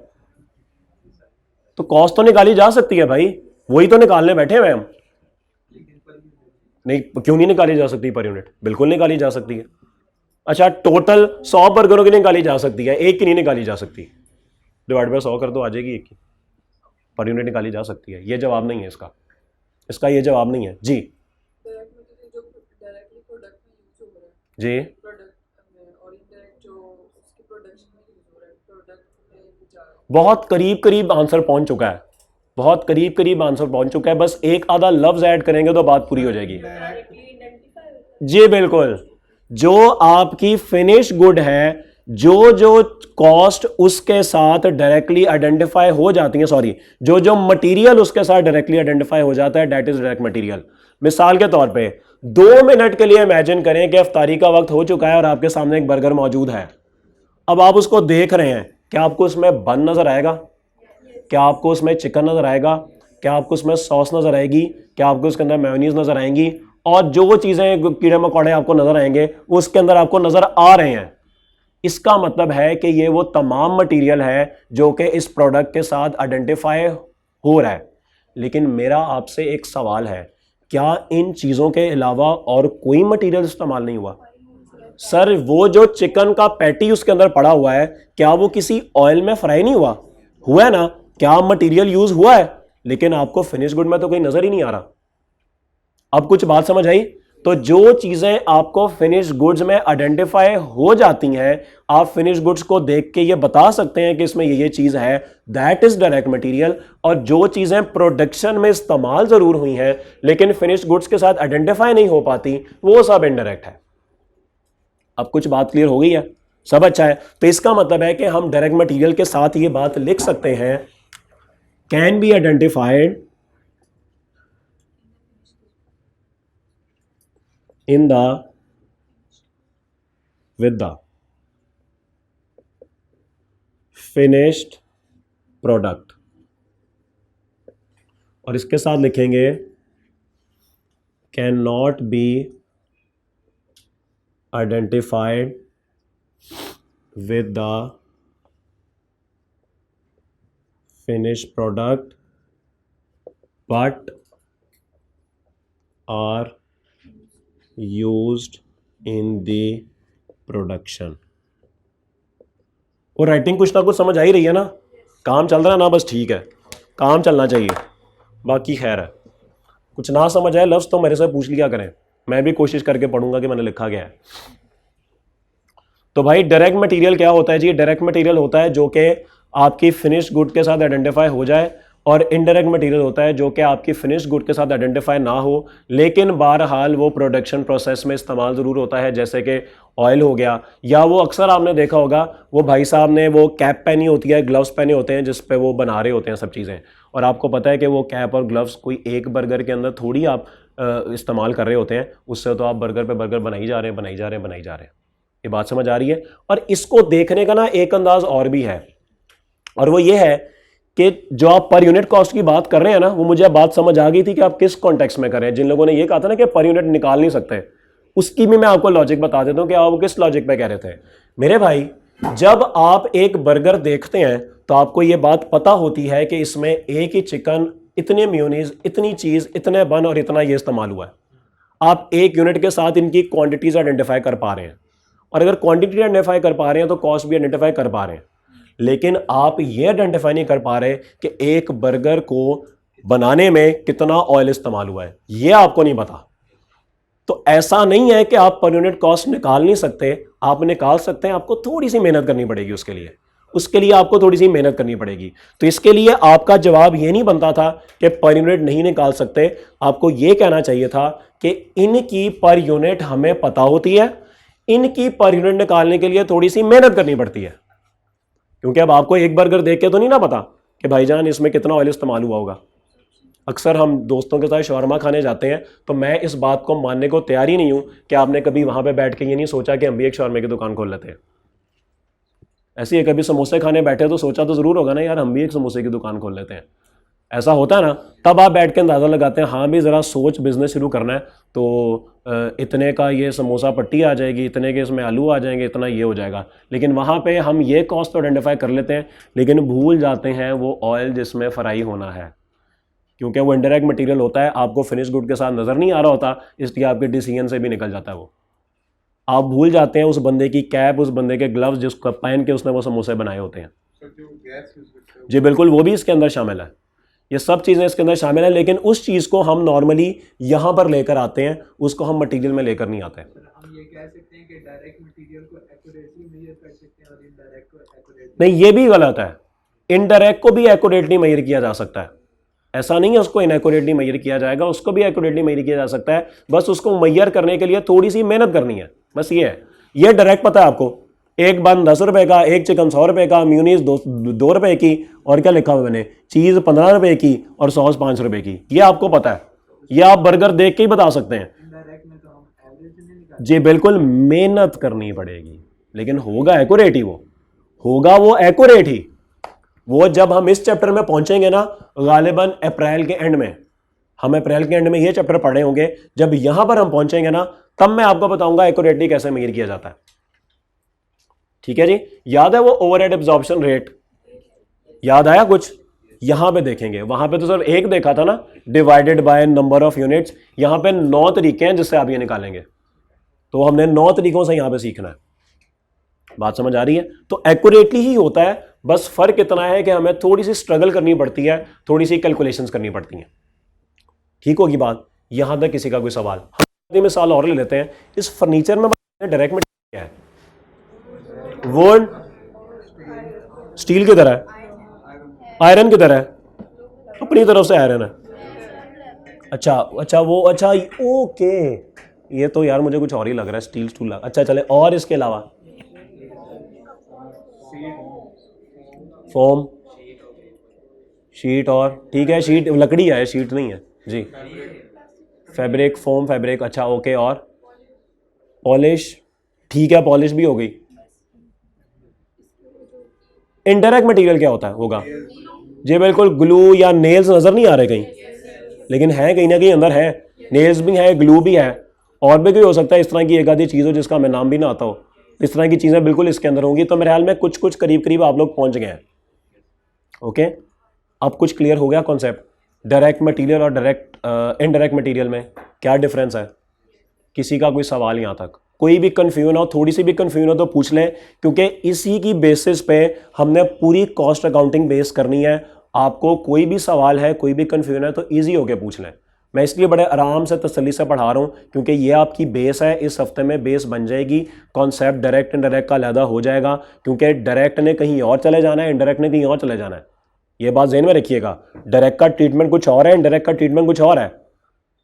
तो कॉस्ट तो निकाली जा सकती है भाई, वही तो निकालने बैठे हुए हम। नहीं, क्यों नहीं निकाली जा सकती पर यूनिट? बिल्कुल निकाली जा सकती है। अच्छा, टोटल 100 बर्गरों की निकाली जा सकती है, एक की नहीं निकाली जा सकती। डिवाइड बाय 100 कर दो, आ जाएगी एक की। पर यूनिट निकाली जा सकती है। ये जवाब नहीं है इसका, इसका ये जवाब नहीं है जी। जी बहुत करीब करीब आंसर पहुंच चुका है, बहुत करीब करीब आंसर पहुंच चुका है। बस एक आधा लफ्ज ऐड करेंगे तो बात पूरी हो जाएगी। जी बिल्कुल, जो आपकी फिनिश गुड है, जो जो कॉस्ट उसके साथ डायरेक्टली आइडेंटिफाई हो जाती है, सॉरी, जो जो मटेरियल उसके साथ डायरेक्टली आइडेंटिफाई हो जाता है, दैट इज डायरेक्ट मटेरियल। मिसाल के तौर पे 2 मिनट के लिए इमेजिन करें कि इफ्तारी का वक्त हो चुका है और आपके सामने एक बर्गर मौजूद है। अब आप उसको देख रहे हैं, क्या आपको उसमें बन नजर आएगा? क्या आपको उसमें चिकन नजर आएगा? क्या आपको उसमें सॉस नजर आएगी? क्या आपको उसके अंदर मेयोनीज नजर आएंगी? और जो चीजें कीड़े मकोड़े आपको नजर आएंगे उसके अंदर आपको नजर आ रहे हैं। इसका मतलब है कि ये वो तमाम मटेरियल है जो कि इस प्रोडक्ट के साथ आइडेंटिफाई हो रहा है। लेकिन मेरा आपसे एक सवाल है, क्या इन चीजों के अलावा और कोई मटेरियल इस्तेमाल नहीं हुआ? सर, वो जो चिकन का पैटी उसके अंदर पड़ा हुआ है, क्या वो किसी ऑयल में फ्राई नहीं हुआ? हुआ है ना? क्या मटेरियल यूज हुआ है? लेकिन आपको फिनिश गुड में तो कोई नजर ही नहीं आ रहा। अब कुछ बात समझ आई? तो जो चीजें आपको फिनिश गुड्स में आइडेंटिफाई हो जाती हैं, आप फिनिश गुड्स को देख के ये बता सकते हैं कि इसमें ये चीज है, दैट इज डायरेक्ट मटेरियल। और जो चीजें प्रोडक्शन में इस्तेमाल जरूर हुई हैं लेकिन फिनिश गुड्स के साथ आइडेंटिफाई नहीं हो पाती, वो सब इनडायरेक्ट है। अब कुछ बात क्लियर हो गई है? सब अच्छा है? तो इसका मतलब है कि हम डायरेक्ट मटेरियल के साथ ये बात लिख सकते हैं, can be identified in the with the finished product। और इसके साथ लिखेंगे can not be identified with the finished product but are used in the production। और राइटिंग कुछ ना कुछ समझ आ ही रही है ना? काम चल रहा है ना? बस ठीक है, काम चलना चाहिए, बाकी खैर है। कुछ ना समझ आए लफ्ज़ तो मेरे से पूछ लिया करें, मैं भी कोशिश करके पढ़ूंगा कि मैंने लिखा गया है। तो भाई डायरेक्ट मटेरियल क्या होता है जी? डायरेक्ट मटेरियल होता है जो कि आपकी फिनिश गुड के साथ आइडेंटिफाई हो जाए, और इनडायरेक्ट मटेरियल होता है जो कि आपकी फिनिश गुड के साथ आइडेंटिफाई ना हो लेकिन बहरहाल वो प्रोडक्शन प्रोसेस में इस्तेमाल ज़रूर होता है, जैसे कि ऑयल हो गया, या वो अक्सर आपने देखा होगा वो भाई साहब ने वो कैप पहनी होती है, ग्लव्स पहने होते हैं जिस पे वो बना रहे होते हैं सब चीज़ें। और आपको पता है कि वो कैप और ग्लव्स कोई एक बर्गर के अंदर थोड़ी आप इस्तेमाल कर रहे होते हैं, उससे तो आप बर्गर पे बर्गर बनाई जा रहे हैं, बनाई जा रहे हैं, बनाई जा रहे हैं। ये बात समझ आ रही है? और इसको देखने का ना एक अंदाज और भी है, और वो ये है कि जो आप पर यूनिट कॉस्ट की बात कर रहे हैं ना, वो मुझे बात समझ आ गई थी कि आप किस कॉन्टेक्स्ट में कर रहे हैं। जिन लोगों ने ये कहा था ना कि पर यूनिट निकाल नहीं सकते, उसकी भी मैं आपको लॉजिक बता देता हूं कि आप किस लॉजिक पे कह रहे थे। मेरे भाई, जब आप एक बर्गर देखते हैं तो आपको ये बात पता होती है कि इसमें एक ही चिकन, इतने मेयोनीज, इतनी चीज, इतने बन और इतना ये इस्तेमाल हुआ है। आप एक यूनिट के साथ इनकी क्वांटिटीज आइडेंटिफाई कर पा रहे हैं, और अगर क्वांटिटी आइडेंटिफाई कर पा रहे हैं तो कॉस्ट भी आइडेंटिफाई कर पा रहे हैं। लेकिन आप ये आइडेंटिफाई नहीं कर पा रहे कि एक बर्गर को बनाने में कितना ऑयल इस्तेमाल हुआ है, ये आपको नहीं पता। तो ऐसा नहीं है कि आप पर यूनिट कॉस्ट निकाल नहीं सकते, आप निकाल सकते हैं, आपको थोड़ी सी मेहनत करनी पड़ेगी उसके लिए आपको थोड़ी सी मेहनत करनी पड़ेगी। तो इसके लिए आपका जवाब ये नहीं बनता था कि पर यूनिट नहीं निकाल सकते, आपको ये कहना चाहिए था कि इनकी पर यूनिट हमें पता होती है, इनकी पर यूनिट निकालने के लिए थोड़ी सी मेहनत करनी पड़ती है। क्योंकि अब आपको एक बर्गर देख के तो नहीं ना पता कि भाईजान इसमें कितना ऑयल इस्तेमाल हुआ होगा। अक्सर हम दोस्तों के साथ शवारमा खाने जाते हैं, तो मैं इस बात को मानने को तैयार ही नहीं हूं कि आपने कभी वहां पे बैठ के ये नहीं सोचा कि हम भी एक शवारमे की दुकान खोल लेते हैं। ऐसे ही कभी समोसे खाने बैठे तो सोचा तो जरूर होगा ना यार, हम भी एक समोसे की दुकान खोल लेते हैं। ऐसा होता है ना, तब आप बैठ के अंदाज़ा लगाते हैं हाँ भी ज़रा सोच बिजनेस शुरू करना है तो इतने का ये समोसा पट्टी आ जाएगी, इतने के इसमें आलू आ जाएंगे, इतना ये हो जाएगा। लेकिन वहाँ पे हम ये कॉस्ट तो आइडेंटिफाई कर लेते हैं, लेकिन भूल जाते हैं वो ऑयल जिसमें फ्राई होना है, क्योंकि वो इनडायरेक्ट मटेरियल होता है, आपको फिनिश गुड के साथ नज़र नहीं आ रहा होता, इसलिए आपके डिसीजन से भी निकल जाता है वो। आप भूल जाते हैं उस बंदे की कैप, उस बंदे के ग्लव्स जिसको पहन के उसने वो समोसे बनाए होते हैं। जी बिल्कुल, वो भी इसके अंदर शामिल है, ये सब चीज़ें इसके अंदर शामिल है। लेकिन उस चीज़ को हम नॉर्मली यहाँ पर लेकर आते हैं, उसको हम मटेरियल में लेकर नहीं आते। हम ये कह सकते हैं कि डायरेक्ट मटेरियल को एक्यूरेटली मेजर कर सकते हैं और इनडायरेक्ट को एक्यूरेटली नहीं, ये भी गलत है। इनडायरेक्ट को भी एक्यूरेटली मेजर किया जा सकता है, ऐसा नहीं है उसको इनएक्यूरेटली मेजर किया जाएगा, उसको भी एक्यूरेटली मेजर किया जा सकता है। बस उसको मेजर करने के लिए थोड़ी सी मेहनत करनी है, बस ये है। ये डायरेक्ट पता है आपको, एक बन 10 रुपए का, एक चिकन 100 रुपए का, म्यूनीस 2 रुपए की, और क्या लिखा हुआ मैंने, चीज़ 15 रुपए की और सॉस 5 रुपए की, ये आपको पता है। ये आप बर्गर देख के ही बता सकते हैं। इनडायरेक्ट में तो हम एवरेज नहीं निकाल जी बिल्कुल, मेहनत करनी पड़ेगी, लेकिन होगा एक्यूरेट ही, वो होगा वो एक्यूरेट ही। वो जब हम इस चैप्टर में पहुंचेंगे ना, गालिबन अप्रैल के एंड में, हम अप्रैल के एंड में ये चैप्टर पढ़े होंगे, जब यहां पर हम पहुंचेंगे ना, तब मैं आपको बताऊंगा एक्यूरेटली कैसे मेजर किया जाता है। ठीक है जी, याद है वो ओवरहेड एब्जॉर्प्शन रेट, याद आया कुछ? यहां पे देखेंगे, वहां पे तो सिर्फ एक देखा था ना, divided by number of units. यहां पे 9 तरीके हैं जिससे आप ये निकालेंगे, तो हमने 9 तरीकों से यहां पे सीखना है। बात समझ आ रही है? तो एक्यूरेटली ही होता है, बस फर्क इतना है कि हमें थोड़ी सी स्ट्रगल करनी पड़ती है, थोड़ी सी कैलकुलेशंस करनी पड़ती हैं। ठीक होगी बात? यहां तक किसी का कोई सवाल? हम मिसाल और ले लेते हैं, इस फर्नीचर में डायरेक्ट मटेरियल क्या है? वुड, स्टील की तरह है, आयरन की तरह है, अपनी तरफ से आयरन है। अच्छा अच्छा, वो अच्छा, ओके, ये तो यार मुझे कुछ और ही लग रहा है, स्टील स्टूल। अच्छा चले, और इसके अलावा फोम, शीट, और ठीक है, शीट लकड़ी है, शीट नहीं है जी। फैब्रिक, फोम, फैब्रिक, अच्छा ओके, और पॉलिश, ठीक है, पॉलिश भी हो गई। इनडायरेक्ट मटेरियल क्या होता है होगा? जी बिल्कुल, ग्लू या नेल्स नजर नहीं आ रहे कहीं, लेकिन है कहीं ना कहीं अंदर है, नेल्स भी है, ग्लू भी है, और भी कोई हो सकता है इस तरह की एक आधी चीज़ हो जिसका हमें नाम भी ना आता हो। इस तरह की चीज़ें बिल्कुल इसके अंदर होंगी। तो मेरे ख्याल में कुछ कुछ करीब करीब आप लोग पहुंच गए हैं। ओके, अब कुछ क्लियर हो गया कॉन्सेप्ट? डायरेक्ट मटेरियल और डायरेक्ट इनडायरेक्ट मटेरियल में क्या डिफरेंस है? किसी का कोई सवाल यहाँ तक? कोई भी कन्फ्यूजन हो, थोड़ी सी भी कन्फ्यूजन हो तो पूछ लें, क्योंकि इसी की बेसिस पे हमने पूरी कॉस्ट अकाउंटिंग बेस करनी है। आपको कोई भी सवाल है, कोई भी कन्फ्यूजन है तो ईजी होके पूछ लें। मैं इसलिए बड़े आराम से तसल्ली से पढ़ा रहा हूँ, क्योंकि ये आपकी बेस है, इस हफ्ते में बेस बन जाएगी। कॉन्सेप्ट डायरेक्ट इनडायरेक्ट का अलहदा हो जाएगा, क्योंकि डायरेक्ट ने कहीं और चले जाना है, इनडायरेक्ट ने कहीं और चले जाना है। ये बात ज़हन में रखिएगा, डायरेक्ट का ट्रीटमेंट कुछ और है, इनडायरेक्ट का ट्रीटमेंट कुछ और है।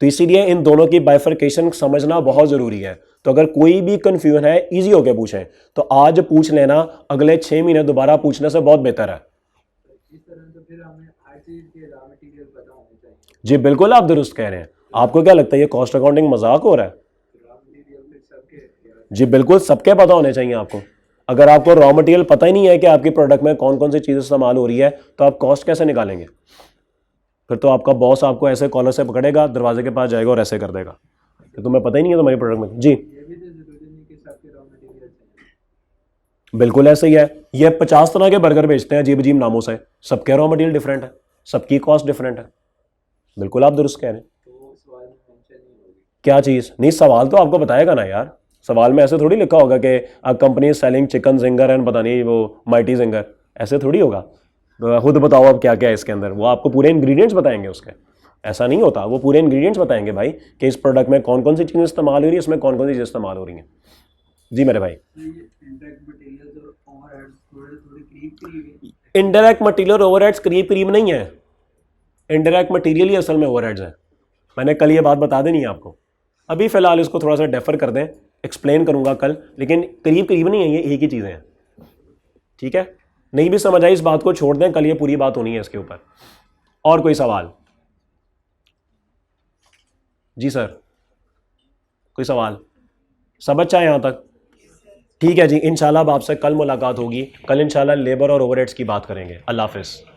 तो इसीलिए इन दोनों की बाइफर्केशन समझना बहुत ज़रूरी है। तो अगर कोई भी कन्फ्यूजन है, ईजी होके पूछें, तो आज पूछ लेना, अगले 6 महीने दोबारा पूछने से बहुत बेहतर है। इस तरह तो फिर हमें हर चीज के रॉ मटेरियल पता होने चाहिए। जी बिल्कुल, आप दुरुस्त कह रहे हैं। आपको क्या लगता है ये कॉस्ट अकाउंटिंग मजाक हो रहा है? रॉ मटेरियल फिर सबके जी बिल्कुल, सबके पता होने चाहिए आपको। अगर आपको रॉ मटेरियल पता ही नहीं है कि आपकी प्रोडक्ट में कौन कौन सी चीज़ें इस्तेमाल हो रही है, तो आप कॉस्ट कैसे निकालेंगे? फिर तो आपका बॉस आपको ऐसे कॉलर से पकड़ेगा, दरवाजे के पास जाएगा और ऐसे कर देगा कि तुम्हें पता ही नहीं है तुम्हारी प्रोडक्ट में। जी ये भी तो जरूरी नहीं कि सबके रॉ मटेरियल चाहिए। बिल्कुल ऐसे ही है। ये 50 तरह के बर्गर बेचते हैं अजीब अजीब नामों से, सबके रॉ मटेरियल डिफरेंट है, सबकी कॉस्ट डिफरेंट है। बिल्कुल आप दुरुस्त कह रहे हैं। तो सवाल में मेंशन नहीं होगी क्या चीज़? नहीं, सवाल तो आपको बताएगा ना यार, सवाल में ऐसे थोड़ी लिखा होगा कि company selling chicken ginger and पता नहीं वो माइटी जिंगर, ऐसे थोड़ी होगा। तो खुद बताओ अब क्या क्या है इसके अंदर, वो आपको पूरे इंग्रेडिएंट्स बताएंगे उसके। ऐसा नहीं होता, वो पूरे इंग्रेडिएंट्स बताएंगे भाई कि इस प्रोडक्ट में कौन कौन सी चीज़ें इस्तेमाल हो रही है, इसमें कौन कौन सी चीज़ें इस्तेमाल हो रही हैं। जी मेरे भाई। इंटरेक्ट मटेरियल्स और ओवरहेड्स थोड़े थोड़े करीब है। इनडायरेक्ट मटीरियल ओवरहेड्स करीब करीब नहीं है, इनडायरेक्ट मटीरियल ही असल में ओवरहेड्स हैं। मैंने कल ये बात बता देनी है आपको, अभी फ़िलहाल इसको थोड़ा सा डेफर कर दें, एक्सप्लेन करूंगा कल, लेकिन करीब करीब नहीं है, ये एक ही चीज़ें हैं। ठीक है, नहीं भी समझ आई इस बात को छोड़ दें, कल ये पूरी बात होनी है इसके ऊपर। और कोई सवाल? जी सर, कोई सवाल? सब अच्छा है यहाँ तक? ठीक है जी, इंशाल्लाह अब आपसे कल मुलाकात होगी, कल इंशाल्लाह लेबर और ओवरहेड्स की बात करेंगे। अल्लाह हाफ़िज़।